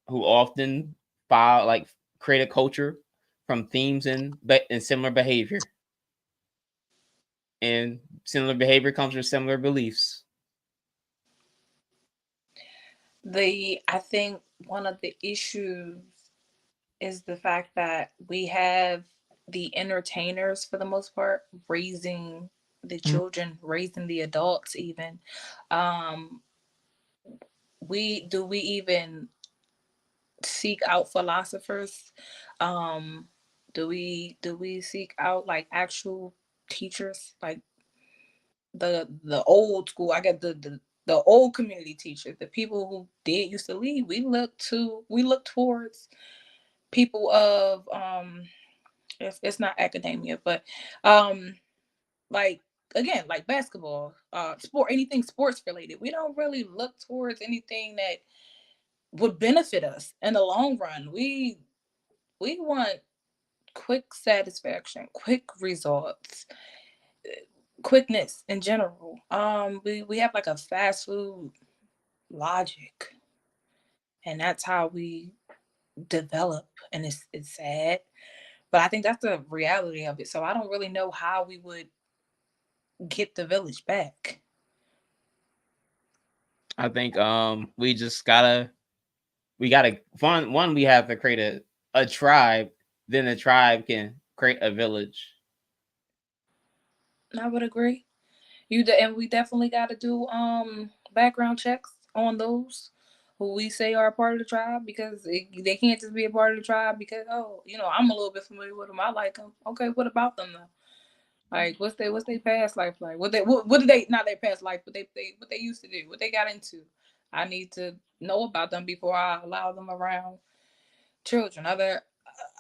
who often create a culture from themes and similar behavior. And similar behavior comes from similar beliefs. I think one of the issues is the fact that we have the entertainers, for the most part, raising the children, raising the adults even. We even seek out philosophers? Do we seek out like actual teachers, like the old school? I get the old community teachers, the people who did used to lead. We look towards people of it's not academia, but like again, like basketball, anything sports related. We don't really look towards anything that would benefit us in the long run. We want quick satisfaction, quick results, quickness in general. We have like a fast food logic, and that's how we develop, and it's sad, but I think that's the reality of it. So I don't really know how we would get the village back. I think we just gotta we have to create a tribe, then the tribe can create a village. I would agree. And we definitely got to do background checks on those who we say are a part of the tribe, because they can't just be a part of the tribe because, oh, I'm a little bit familiar with them, I like them. Okay, what about them though? Like what's their past life like? What did they, not their past life, but what they used to do, what they got into. I need to know about them before I allow them around children, other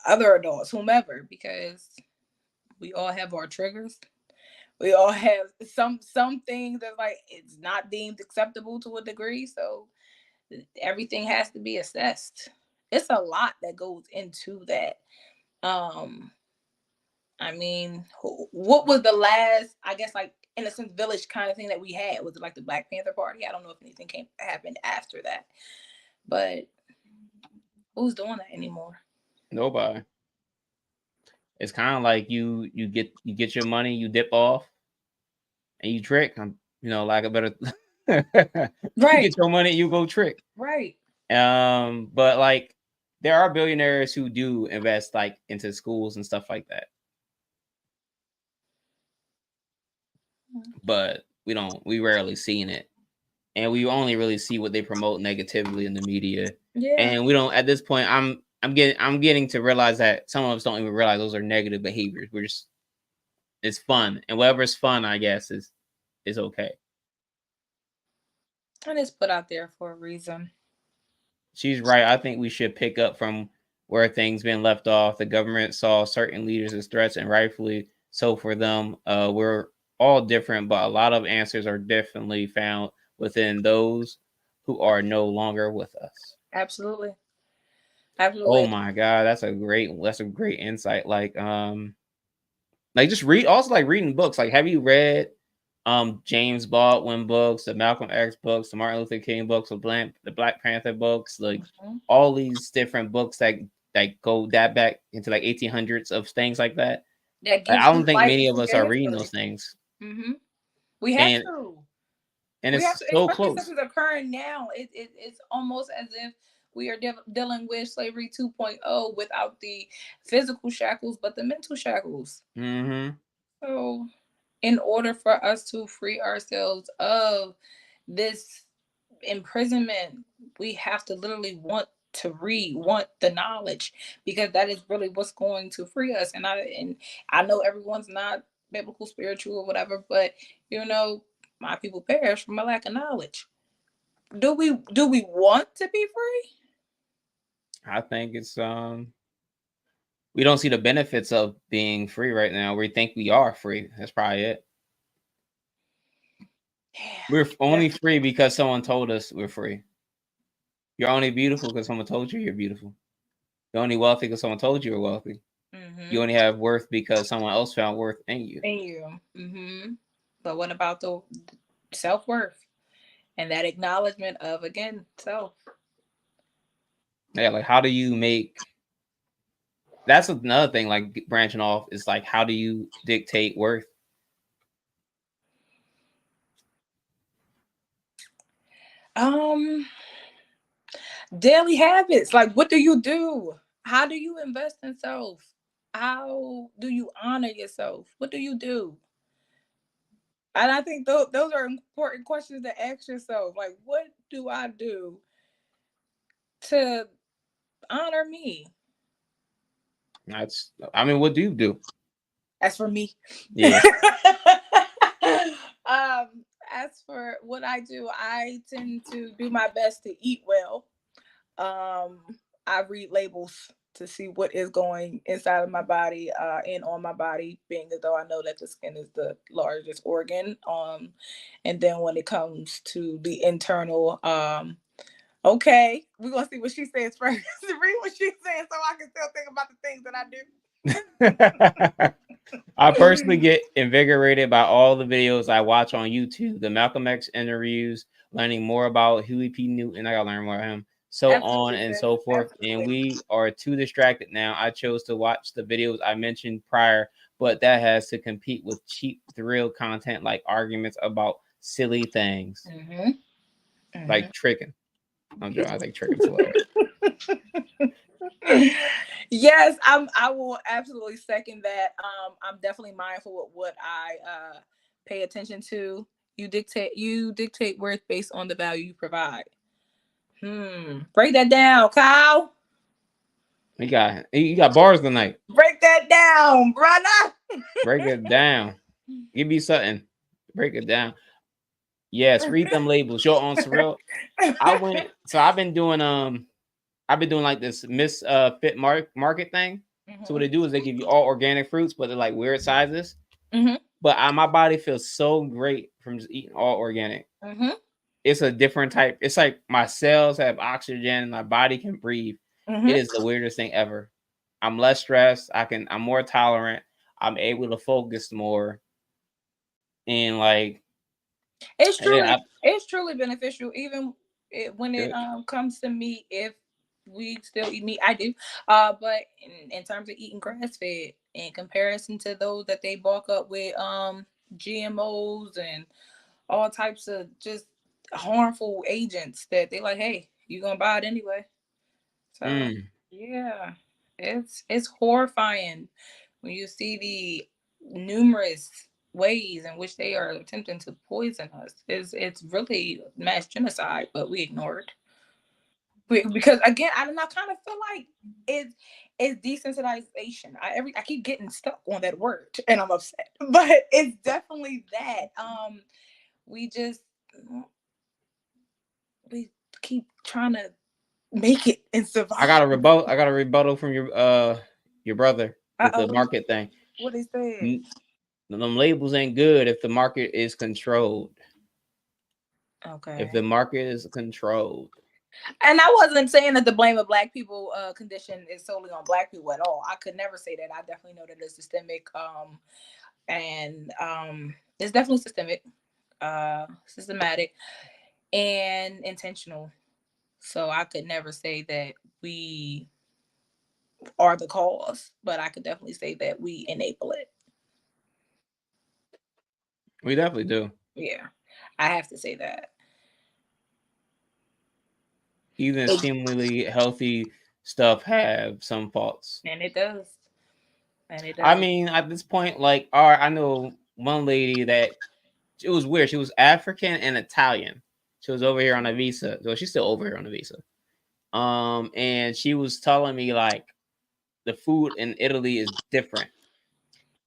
adults, whomever, because we all have our triggers. We all have some things that like it's not deemed acceptable to a degree, so everything has to be assessed. It's a lot that goes into that. I mean, what was the last, I guess, like innocent village kind of thing that we had? Was it like the Black Panther Party? I don't know if anything happened after that, but who's doing that anymore? Nobody. It's kind of like you get your money, you dip off, and you trick. Like a better. Right. You get your money, you go trick. Right. But like there are billionaires who do invest like into schools and stuff like that. But we rarely seen it. And we only really see what they promote negatively in the media. Yeah. And we don't, at this point, I'm getting to realize that some of us don't even realize those are negative behaviors. It's fun. And whatever's fun, I guess, is okay. And it's put out there for a reason. She's right. I think we should pick up from where things been left off. The government saw certain leaders as threats, and rightfully so for them. We're all different, but a lot of answers are definitely found within those who are no longer with us. Absolutely. Oh my God, that's a great insight. Like just reading books. Like, have you read James Baldwin books, the Malcolm X books, the Martin Luther King books, the Black Panther books, like all these different books that go back into like 1800s of things like that. I don't think many of us are reading those things. Mm-hmm. We have to. And it's so close. Since it's occurring now, it's almost as if we are dealing with slavery 2.0 without the physical shackles, but the mental shackles. Mm-hmm. So, in order for us to free ourselves of this imprisonment, we have to literally want to read, want the knowledge, because that is really what's going to free us. And I know everyone's not biblical, spiritual, or whatever, but my people perish from a lack of knowledge. Do we want to be free? I think it's we don't see the benefits of being free right now. We think we are free. That's probably it. We're only free because someone told us we're free. You're only beautiful because someone told you you're beautiful. You're only wealthy because someone told you you're wealthy. Mm-hmm. You only have worth because someone else found worth in you. Mm-hmm. But what about the self-worth and that acknowledgement of, again, self? Yeah, like how do you make? That's another thing. Like branching off is like how do you dictate worth? Daily habits. Like, what do you do? How do you invest in self? How do you honor yourself? What do you do? And I think those are important questions to ask yourself. Like, what do I do to honor me? What do you do? As for me, Yeah. As for what I do, I tend to do my best to eat well. I read labels to see what is going inside of my body and on my body, being as though I know that the skin is the largest organ. And then when it comes to the internal, okay, we're gonna see what she says first. Read what she's saying so I can still think about the things that I do. I personally get invigorated by all the videos I watch on YouTube, the Malcolm X interviews, learning more about Huey P. Newton. I gotta learn more about him. So on and so forth. And we are too distracted now. I chose to watch the videos I mentioned prior, but that has to compete with cheap thrill content like arguments about silly things. Like tricking. I'm joking. I think tricking's hilarious. Yes, I will absolutely second that. I'm definitely mindful of what I pay attention to. You dictate worth based on the value you provide. Break that down, Kyle. You got bars tonight. Break that down, brother. Break it down. Give me something. Break it down. Yes, read them labels. Yo, on Surreal. I've been doing like this fit market thing. So what they do is they give you all organic fruits, but they're like weird sizes. But my body feels so great from just eating all organic. It's a different type. It's like my cells have oxygen, my body can breathe. It is the weirdest thing ever. I'm less stressed. I'm more tolerant. I'm able to focus more. And like it's truly beneficial, even when it comes to meat. If we still eat meat, I do. But in terms of eating grass fed, in comparison to those that they bulk up with GMOs and all types of just harmful agents that they like, hey, you gonna buy it anyway. So yeah, it's horrifying when you see the numerous ways in which they are attempting to poison us. It's really mass genocide, but we ignore it. Because again, I kind of feel like it's desensitization. I keep getting stuck on that word and I'm upset, but it's definitely that. We keep trying to make it and survive. I got a rebuttal from your brother with the market thing. What he said? Them labels ain't good if the market is controlled. Okay. If the market is controlled. And I wasn't saying that the blame of Black people condition is solely on Black people at all. I could never say that. I definitely know that it's systemic, and it's definitely systematic, and intentional. So I could never say that we are the cause, but I could definitely say that we enable it. We definitely do. Yeah, I have to say that. Even seemingly healthy stuff have some faults. And it does. And it I does. mean, at this point, like, all right, I know one lady that it was weird. She was African and Italian. She was over here on a visa. Well, she's still over here on a visa. And she was telling me like the food in Italy is different,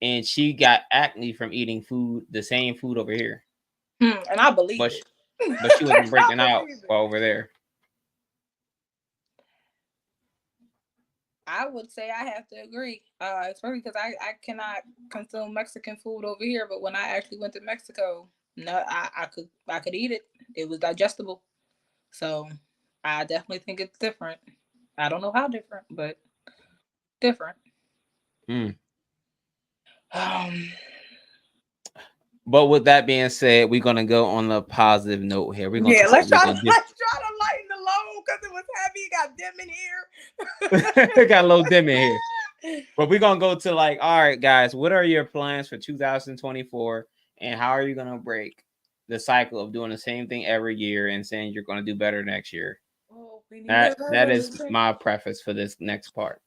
and she got acne from eating food, the same food over here. And I believe But it. but she wasn't I breaking out believe it. while over there. I would say I have to agree. Especially because I cannot consume Mexican food over here, but when I actually went to Mexico, no, I could eat it. It was digestible. So I definitely think it's different. I don't know how different, but different. Mm. Um, But with that being said, we're gonna go on a positive note here. We're gonna yeah, talk let's try to about lighten the load because it was heavy. It got dim in here. got a little dim in here. But we're gonna go to like, all right, guys, what are your plans for 2024, and how are you gonna break the cycle of doing the same thing every year and saying you're gonna do better next year? Oh, we need a That is resolution. my preface for this next part.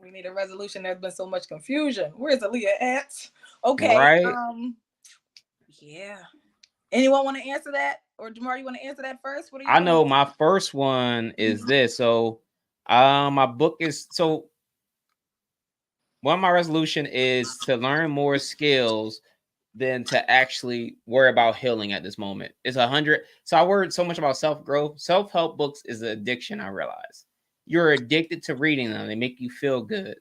We need a resolution. There's been so much confusion. Where's Aaliyah at? Okay. Right? Yeah. Anyone want to answer that? Or Jamar, you want to answer that first? What are you I doing? know my first one is this. So my book is so one of my resolution is to learn more skills than to actually worry about healing at this moment. It's 100. So I worried so much about self-growth. Self-help books is an addiction, I realize. You're addicted to reading them. They make you feel good.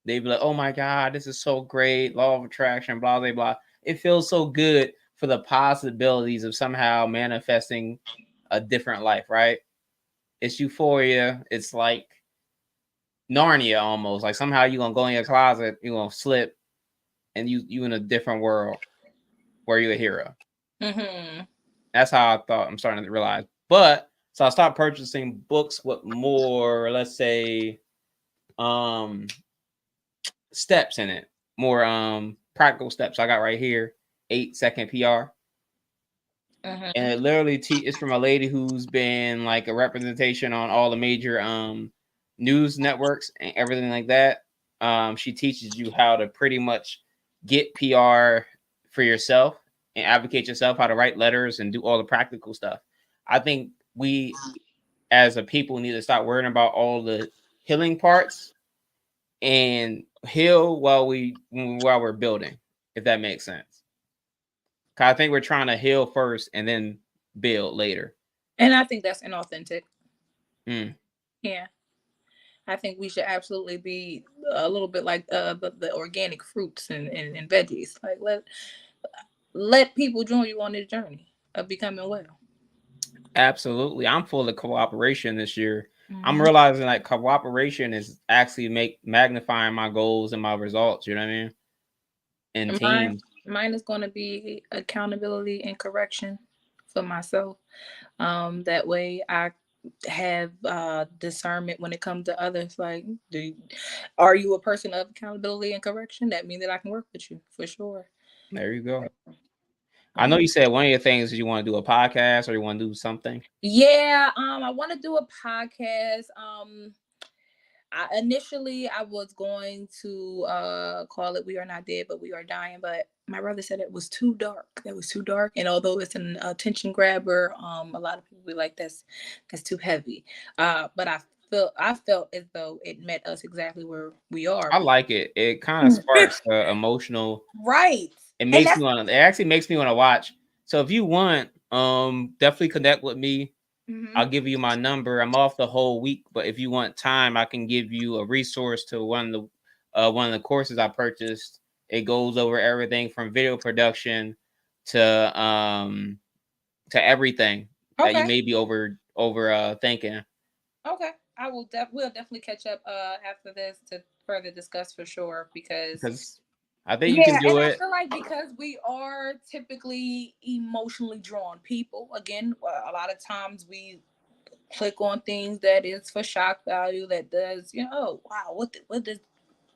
They be like, oh my God, this is so great. Law of attraction, blah, blah, blah. It feels so good for the possibilities of somehow manifesting a different life, right? It's euphoria. It's like Narnia almost. Like somehow you're gonna go in your closet, you're gonna slip, and you in a different world where you're a hero. Mm-hmm. That's how I thought. I'm starting to realize. But so I stopped purchasing books with more, let's say, um, steps in it, more practical steps. I got right here, 8-second PR, Mm-hmm. and it literally it's from a lady who's been like a representation on all the major news networks and everything like that. She teaches you how to pretty much get PR for yourself and advocate yourself, how to write letters and do all the practical stuff. I think we as a people need to stop worrying about all the healing parts and heal while we're building, if that makes sense. 'Cause I think we're trying to heal first and then build later. And I think that's inauthentic. Mm. Yeah. I think we should absolutely be a little bit like the organic fruits and veggies. Like let people join you on this journey of becoming well. Absolutely. I'm full of cooperation this year. I'm Mm-hmm. realizing like cooperation is actually magnifying my goals and my results, you know what I mean? And Mine, teams. mine is going to be accountability and correction for myself. That way I have discernment when it comes to others. Like, are you a person of accountability and correction? That means that I can work with you for sure. There you go. I know you said one of your things is you want to do a podcast or you want to do something. Yeah, I want to do a podcast. Initially I was going to call it "We Are Not Dead, but We Are Dying," but my brother said it was too dark. That was too dark, and although it's an attention grabber, a lot of people be like, that's too heavy. But I felt as though it met us exactly where we are. I like it. It kind of sparks emotional. Right. It And makes that's me want to. It actually makes me want to watch. So if you want, definitely connect with me. I'll give you my number. I'm off the whole week, but if you want time, I can give you a resource to one of the courses I purchased. It goes over everything from video production to everything that you okay. may be thinking. Okay. We'll definitely catch up after this to further discuss for sure because Because I think you can yeah, and do I it. feel like because we are typically emotionally drawn people, again, a lot of times we click on things that is for shock value that does, oh wow,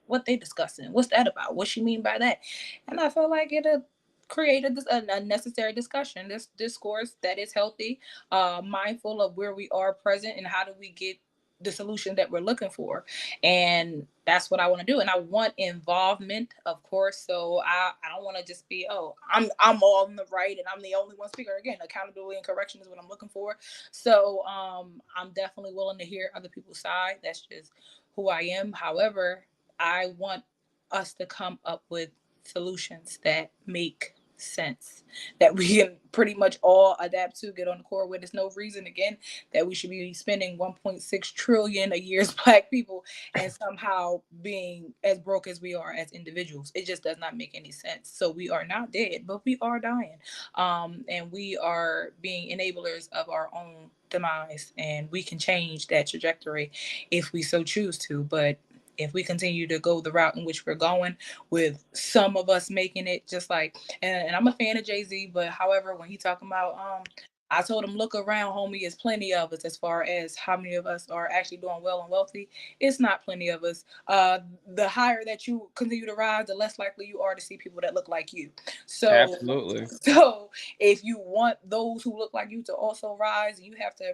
what they discussing? What's that about? What she mean by that? And I feel like it'll create a necessary discussion, this discourse that is healthy, mindful of where we are present and how do we get the solution that we're looking for. And that's what I want to do. And I want involvement, of course. So I don't want to just be, oh, I'm all on the right and I'm the only one speaker. Again, accountability and correction is what I'm looking for. So I'm definitely willing to hear other people's side. That's just who I am. However, I want us to come up with solutions that make sense, that we can pretty much all adapt to, get on the core with. There's no reason, again, that we should be spending 1.6 trillion a year as Black people and somehow being as broke as we are as individuals. It just does not make any sense. So we are not dead, but we are dying, and we are being enablers of our own demise, and we can change that trajectory if we so choose to. But if we continue to go the route in which we're going, with some of us making it, just like, and I'm a fan of Jay-Z, but however, when he talking about, I told him, look around, homie, it's plenty of us. As far as how many of us are actually doing well and wealthy, it's not plenty of us. The higher that you continue to rise, the less likely you are to see people that look like you. So, Absolutely. so if you want those who look like you to also rise, you have to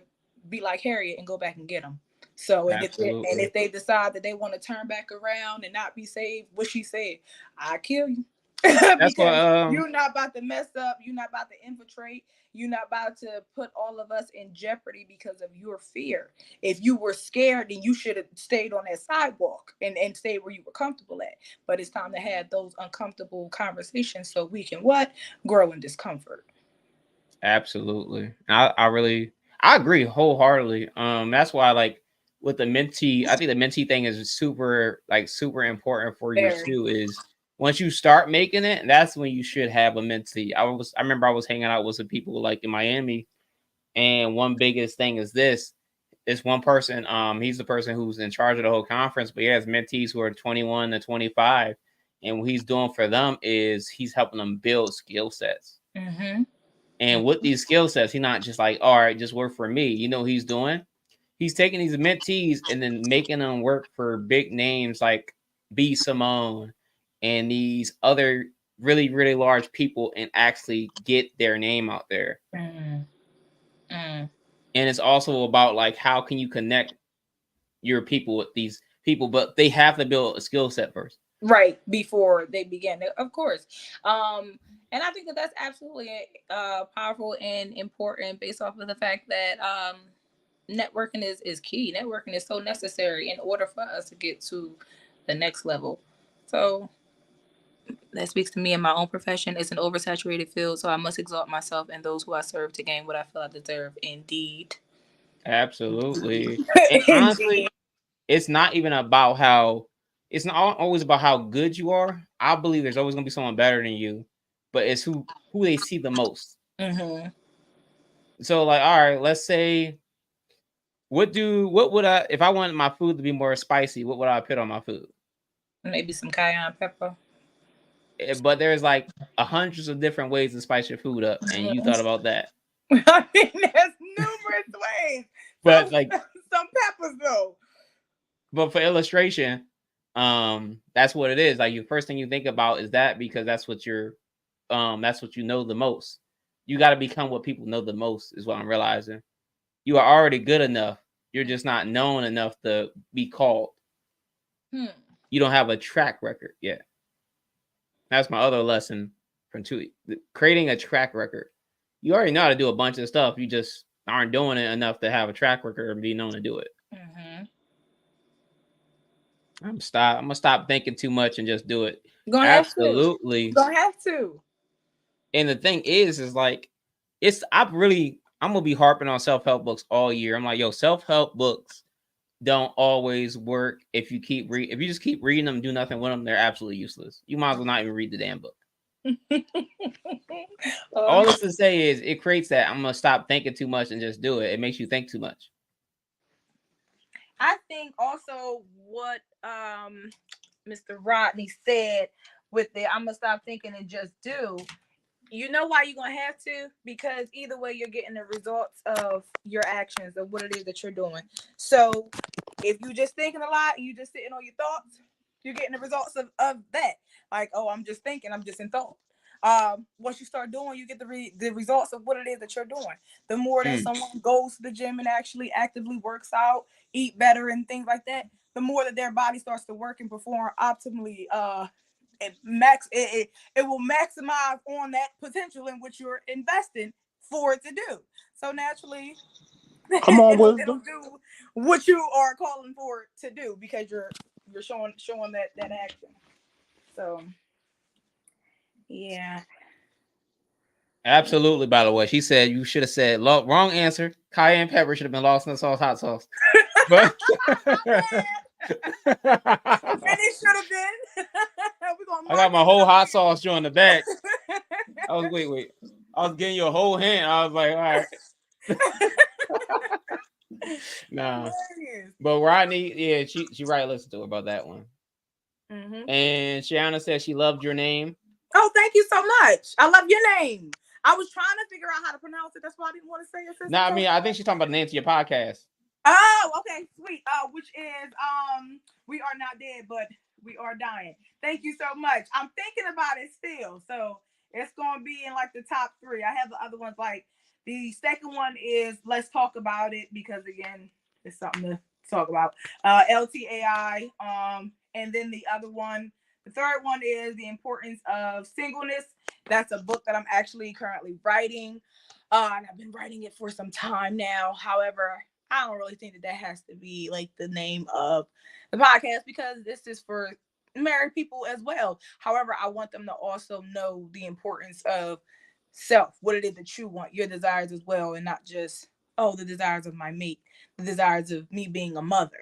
be like Harriet and go back and get them. So, and Absolutely. if they decide that they want to turn back around and not be saved, what she said, I kill you. That's what Because you're not about to mess up, you're not about to infiltrate, you're not about to put all of us in jeopardy because of your fear. If you were scared, then you should have stayed on that sidewalk and stayed where you were comfortable at. But it's time to have those uncomfortable conversations so we can what? Grow in discomfort. Absolutely. I agree wholeheartedly. That's why, like, with the mentee, I think the mentee thing is super important for you Very. too. Is once you start making it, that's when you should have a mentee. I remember I was hanging out with some people like in Miami, and one biggest thing is this. It's one person, he's the person who's in charge of the whole conference, but he has mentees who are 21 to 25. And what he's doing for them is he's helping them build skill sets. Mm-hmm. And with these skill sets, he's not just like, all right, just work for me. You know what he's doing? He's taking these mentees and then making them work for big names like B. Simone and these other really, really large people and actually get their name out there. Mm-hmm. Mm. And it's also about like, how can you connect your people with these people, but they have to build a skill set first. Right before they begin, of course. And I think that that's absolutely powerful and important based off of the fact that networking is key. Networking is so necessary in order for us to get to the next level. So that speaks to me in my own profession. It's an oversaturated field, so I must exalt myself and those who I serve to gain what I feel I deserve. Indeed. Absolutely. And honestly, Indeed. it's not even about how it's not always about how good you are. I believe there's always gonna be someone better than you, but it's who they see the most. Mm-hmm. So like, all right, let's say what would I, if I wanted my food to be more spicy, what would I put on my food? Maybe some cayenne pepper. But there's like hundreds of different ways to spice your food up, and you thought about that. I mean, there's numerous ways. But like, Some peppers though. but for illustration, that's what it is. Like, your first thing you think about is that, because that's what that's what you know the most. You got to become what people know the most, is what I'm realizing. You are already good enough. You're just not known enough to be called. You don't have a track record yet. That's my other lesson from two. Creating a track record. You already know how to do a bunch of stuff. You just aren't doing it enough to have a track record and be known to do it. Mm-hmm. I'm gonna stop thinking too much and just do it. Gonna have to. Absolutely. Gonna have to. And the thing is like, I'm gonna be harping on self-help books all year. I'm like, yo, self-help books don't always work if you just keep reading them, do nothing with them, they're absolutely useless. You might as well not even read the damn book. All this to say is it creates that I'm gonna stop thinking too much and just do it. It makes you think too much. I think also what Mr. Rodney said with the I'm gonna stop thinking and just do. You know why you're gonna have to? Because either way you're getting the results of your actions, of what it is that you're doing. So if you're just thinking a lot and you just sitting on your thoughts, you're getting the results of that. Like, oh, I'm just thinking, I'm just in thought. Once you start doing, you get the results of what it is that you're doing. The more that Mm. someone goes to the gym and actually actively works out, eat better and things like that, the more that their body starts to work and perform optimally. It will maximize on that potential in which you're investing for it to do. So naturally, Come on, it'll wisdom. do what you are calling for it to do because you're showing that action. So yeah. Absolutely. By the way, she said you should have said wrong answer. Cayenne pepper should have been lost in the sauce, hot sauce. But And it should have been. I got my whole hot sauce joint in the back. I was wait. I was getting you a whole hand. I was like, all right. Nah. But Rodney, yeah, she right. Listen to her about that one. Mm-hmm. And Shiana said she loved your name. Oh, thank you so much. I love your name. I was trying to figure out how to pronounce it. That's why I didn't want to say it. No, I mean, I think she's talking about the name to your podcast. Oh, okay, sweet. Which is We Are Not Dead, but We Are Dying. Thank you so much. I'm thinking about it still, so it's gonna be in like the top 3. I have the other ones. Like the second one is Let's Talk About It, because again, it's something to talk about. LTAI. And then the other one, the third one is The Importance of Singleness. That's a book that I'm actually currently writing. And I've been writing it for some time now. However, I don't really think that has to be like the name of the podcast, because this is for married people as well. However, I want them to also know the importance of self, what it is that you want, your desires as well, and not just, the desires of my mate, the desires of me being a mother,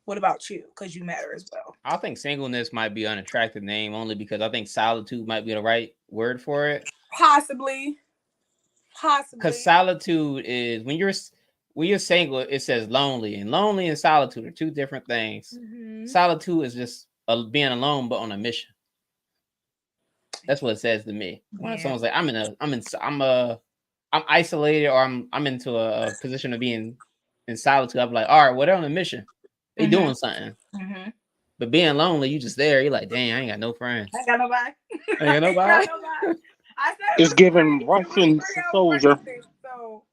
What about you? Because you matter as well. I think singleness might be an unattractive name only because I think solitude might be the right word for it. Possibly. Because solitude is when you're single, it says lonely, and lonely and solitude are two different things. Mm-hmm. Solitude is just being alone but on a mission. That's what it says to me. When someone's like, I'm isolated, or I'm into a position of being in solitude, I'm like, all right, well, they're on a mission. They doing something. Mm-hmm. But being lonely, you just there. You're like, dang, I ain't got no friends. I ain't got nobody. I ain't got nobody. It's giving Russian soldier. So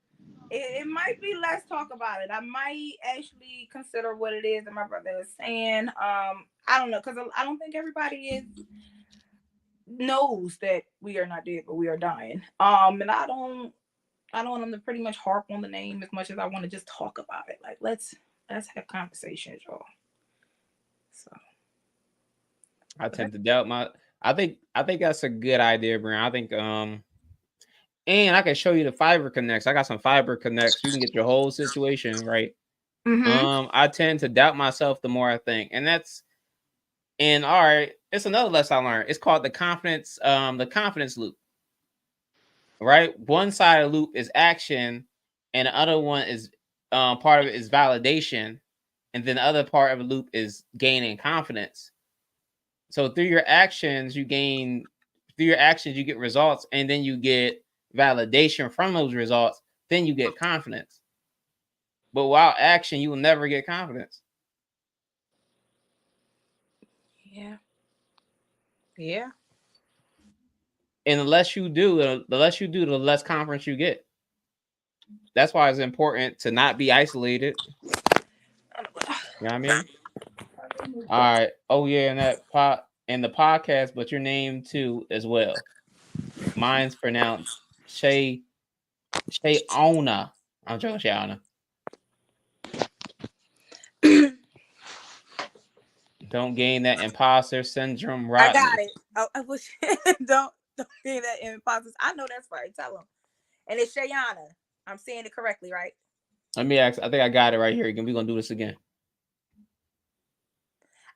it might be Let's Talk About It. I might actually consider what it is that my brother is saying. I don't know, because I don't think everybody knows that we are not dead, but we are dying. And I don't want them to pretty much harp on the name as much as I want to just talk about it. Like let's have conversations, y'all. So I tend to doubt I think that's a good idea, Brian. I think and I can show you the fiber connects. I got some fiber connects. You can get your whole situation right. Mm-hmm. I tend to doubt myself the more I think, and all right, it's another lesson I learned. It's called the confidence loop. Right, one side of the loop is action, and the other one is part of it is validation, and then the other part of the loop is gaining confidence. So through your actions, you get results, and then you get validation from those results. Then you get confidence. But without action, you will never get confidence. Yeah. Yeah. And the less you do, the less confidence you get. That's why it's important to not be isolated. You know what I mean? All right. Oh yeah, and the podcast, but your name too as well. Mine's pronounced Shayona. I'm joking, Shayona. Don't gain that imposter syndrome, right? I got it. I wish don't gain that imposter. I know that's right. Tell them. And it's Shayana. I'm saying it correctly, right? Let me ask. I think I got it right here. We're gonna do this again.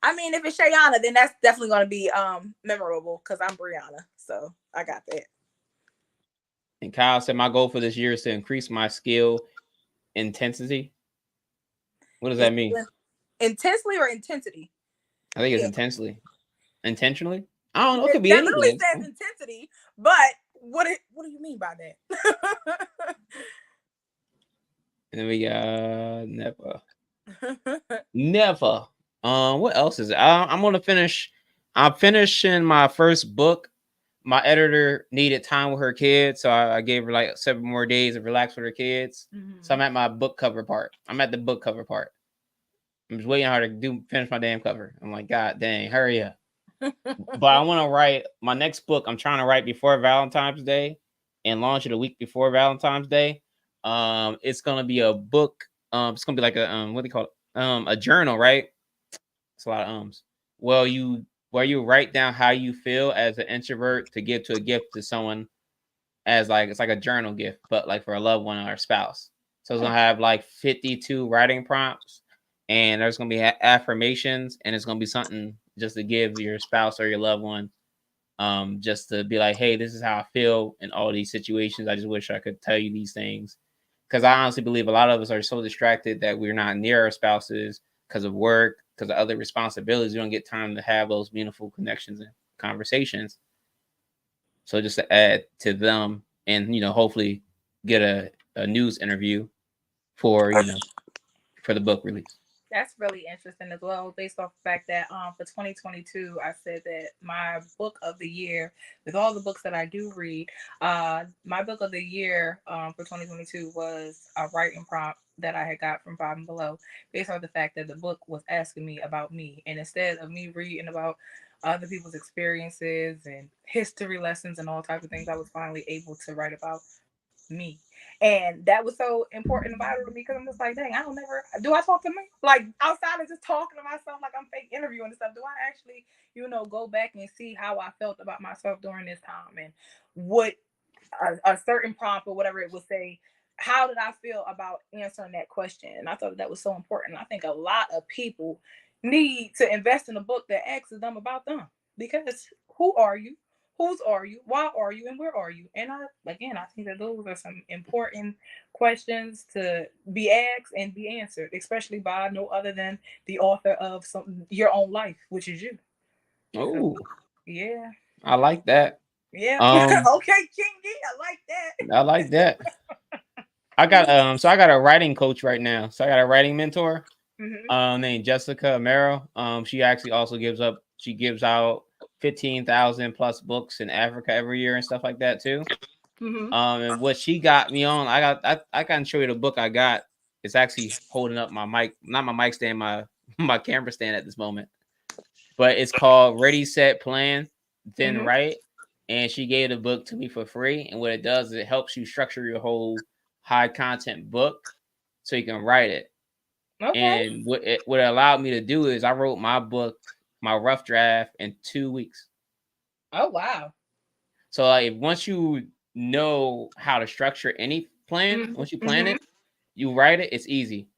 I mean, if it's Shayana, then that's definitely gonna be memorable because I'm Brianna. So I got that. And Kyle said my goal for this year is to increase my skill intensity. What does that mean? Intensely or intensity? I think it's intensely. Intentionally? I don't know. It could be anything. It says intensity, but what do you mean by that? And then we got never. What else is it? I'm finishing my first book, my editor needed time with her kids, so I gave her like 7 more days of relax with her kids. So I'm at my book cover part. I'm at the book cover part. I'm just waiting on her to finish my damn cover. I'm like, God dang, hurry up. But I want to write my next book. I'm trying to write before Valentine's Day and launch it a week before Valentine's Day. It's gonna be a book. It's gonna be like a what do you call it? A journal, right? It's a lot of ums. Well, where you write down how you feel as an introvert to give to a gift to someone, as like it's like a journal gift, but like for a loved one or a spouse. So it's gonna have like 52 writing prompts, and there's gonna be affirmations, and it's gonna be something just to give your spouse or your loved one, just to be like, hey, this is how I feel in all these situations. I just wish I could tell you these things, because I honestly believe a lot of us are so distracted that we're not near our spouses because of work, because of other responsibilities. We don't get time to have those meaningful connections and conversations. So just to add to them, and hopefully get a news interview for for the book release. That's really interesting as well, based off the fact that for 2022, I said that my book of the year, with all the books that I do read, my book of the year for 2022 was a writing prompt that I had got from Five and Below, based on the fact that the book was asking me about me, and instead of me reading about other people's experiences and history lessons and all types of things, I was finally able to write about me. And that was so important and vital to me, because I'm just like, dang, I don't never do I talk to me like outside of just talking to myself like I'm fake interviewing and stuff. Do I actually, go back and see how I felt about myself during this time, and what a certain prompt or whatever it would say, how did I feel about answering that question? And I thought that was so important. I think a lot of people need to invest in a book that asks them about them, because who are you? Whose are you? Why are you? And where are you? And I think that those are some important questions to be asked and be answered, especially by no other than the author of your own life, which is you. So, Oh, yeah. I like that. Yeah. Um, Okay, Kingy, I like that. I like that. I got so I got a writing coach right now. So I got a writing mentor named Jessica Amaro. She actually also gives out 15,000 plus books in Africa every year and stuff like that too. And what she got me on, I can show you the book I got. It's actually holding up my mic, not my mic stand, my camera stand at this moment. But it's called Ready, Set, Plan, Then Write. And she gave the book to me for free. And what it does is it helps you structure your whole high content book so you can write it. Okay. And what it allowed me to do is I wrote my book, my rough draft, in 2 weeks. Oh, wow. So like once you know how to structure any plan, once you plan it, you write it, it's easy.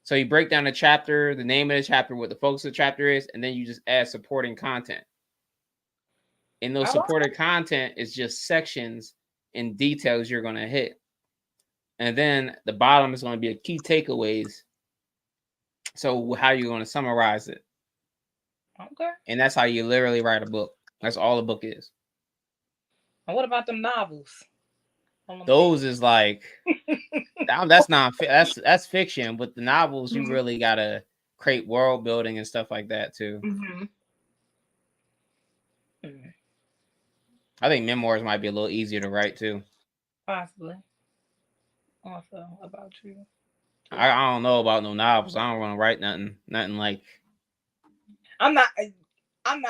So you break down the chapter, the name of the chapter, what the focus of the chapter is, and then you just add supporting content. And those supported content is just sections and details you're going to hit. And then the bottom is going to be a key takeaways. So how you're going to summarize it. Okay. And that's how you literally write a book. That's all the book is. And what about them novels? Those is like that's not that's fiction, but the novels you really gotta create world building and stuff like that too. I think memoirs might be a little easier to write too. Possibly. Also about you. I don't know about no novels. I don't want to write nothing like. I'm not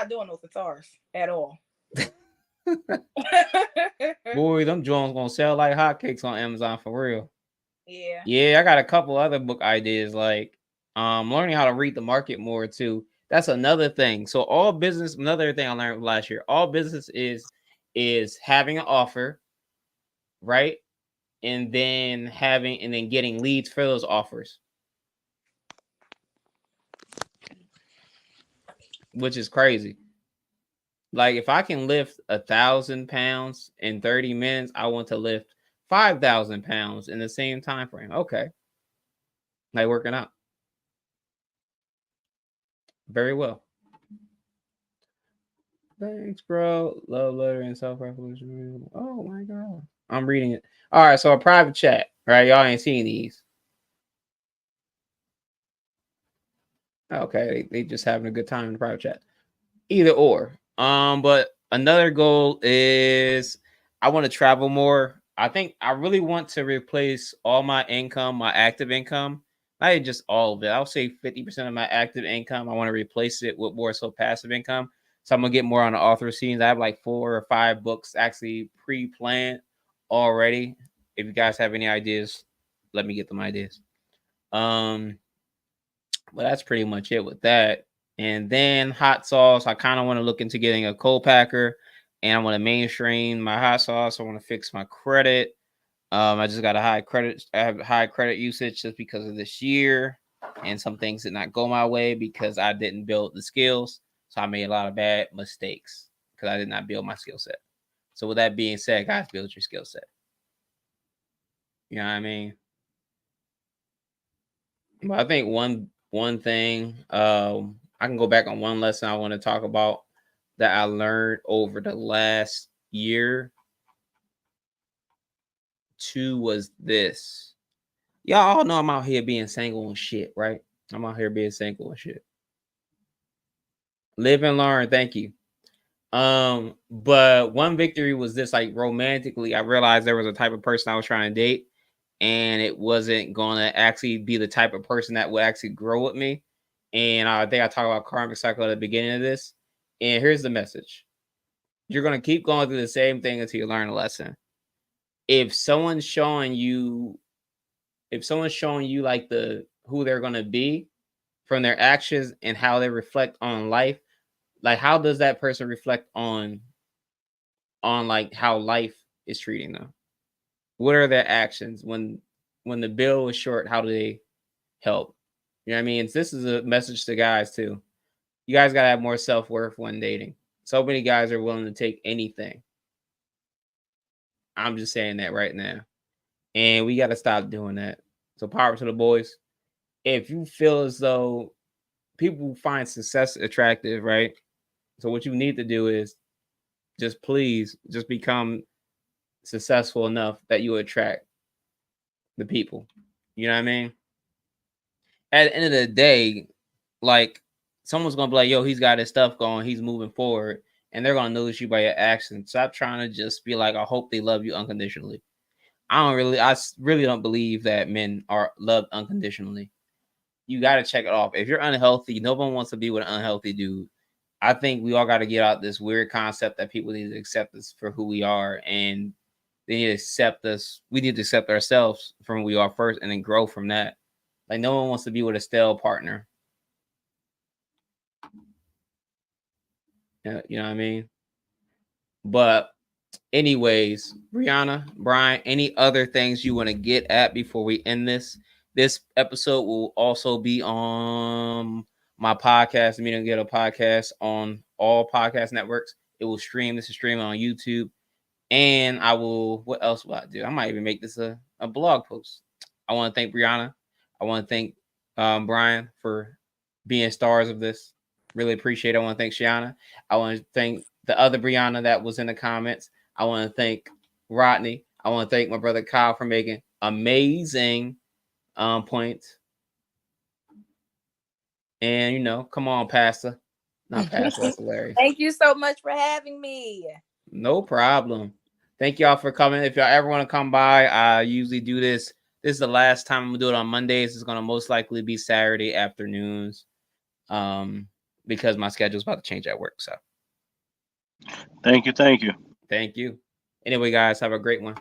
doing no guitars at all. Boy, them Jones gonna sell like hotcakes on Amazon for real. Yeah. Yeah, I got a couple other book ideas, like learning how to read the market more too. That's another thing. So all business, another thing I learned last year, all business is having an offer, right? And then getting leads for those offers. Which is crazy. Like if I can lift 1,000 pounds in 30 minutes, I want to lift 5,000 pounds in the same time frame. Okay. Like working out. Very well. Thanks, bro. Love letter and self-revolution. Oh my god. I'm reading it. All right, so a private chat. Right? Y'all ain't seen these. Okay, they just having a good time in the private chat. Either or. But Another goal is I want to travel more. I think I really want to replace all my income, my active income, not even just all of it. I'll say 50% of my active income. I want to replace it with more so passive income. So I'm gonna get more on the author scenes. I have like 4 or 5 books actually pre-planned already. If you guys have any ideas, let me get them ideas. Um, but that's pretty much it with that. And then hot sauce, I kind of want to look into getting a co-packer, and I want to mainstream my hot sauce. I want to fix my credit. I just got a high credit. I have high credit usage just because of this year, and some things did not go my way because I didn't build the skills. So I made a lot of bad mistakes because I did not build my skill set. So with that being said, guys, build your skill set. You know what I mean? But I think one thing, I can go back on one lesson I want to talk about that I learned over the last year. 2 was this. Y'all all know I'm out here being single and shit, right? I'm out here being single and shit. Live and learn, thank you. But one victory was this, like romantically, I realized there was a type of person I was trying to date, and it wasn't gonna actually be the type of person that would actually grow with me. And I think I talked about karmic cycle at the beginning of this. And here's the message: you're gonna keep going through the same thing until you learn a lesson. If someone's showing you, like the who they're gonna be from their actions and how they reflect on life, like how does that person reflect on like how life is treating them? What are their actions when the bill is short? How do they help? You know what I mean? This is a message to guys too. You guys gotta have more self-worth when dating. So many guys are willing to take anything. I'm just saying that right now. And we gotta stop doing that. So power to the boys. If you feel as though people find success attractive, right? So what you need to do is just please just become successful enough that you attract the people. You know what I mean? At the end of the day, like someone's gonna be like, yo, he's got his stuff going, he's moving forward, and they're gonna notice you by your actions. Stop trying to just be like, I hope they love you unconditionally. I really don't believe that men are loved unconditionally. You got to check it off. If you're unhealthy, no one wants to be with an unhealthy dude. I think we all got to get out this weird concept that people need to accept us for who we are, and they need to accept us. We need to accept ourselves from who we are first, and then grow from that. Like no one wants to be with a stale partner. You know what I mean? But anyways, Brianna, Brian, any other things you want to get at before we end this? This episode will also be on my podcast, Me Don't Get a Podcast, on all podcast networks. It will stream. This is streaming on YouTube. And I will, what else will I do? I might even make this a blog post. I want to thank Brianna. I want to thank Brian for being stars of this. Really appreciate it. I want to thank Shiana. I want to thank the other Brianna that was in the comments. I want to thank Rodney. I want to thank my brother Kyle for making amazing points. And come on, Pastor. Not Pastor. That's hilarious. Thank you so much for having me. No problem. Thank y'all for coming. If y'all ever want to come by, I usually do this. This is the last time I'm gonna do it on Mondays. It's gonna most likely be Saturday afternoons. Because my schedule's about to change at work. So thank you. Thank you. Anyway, guys, have a great one.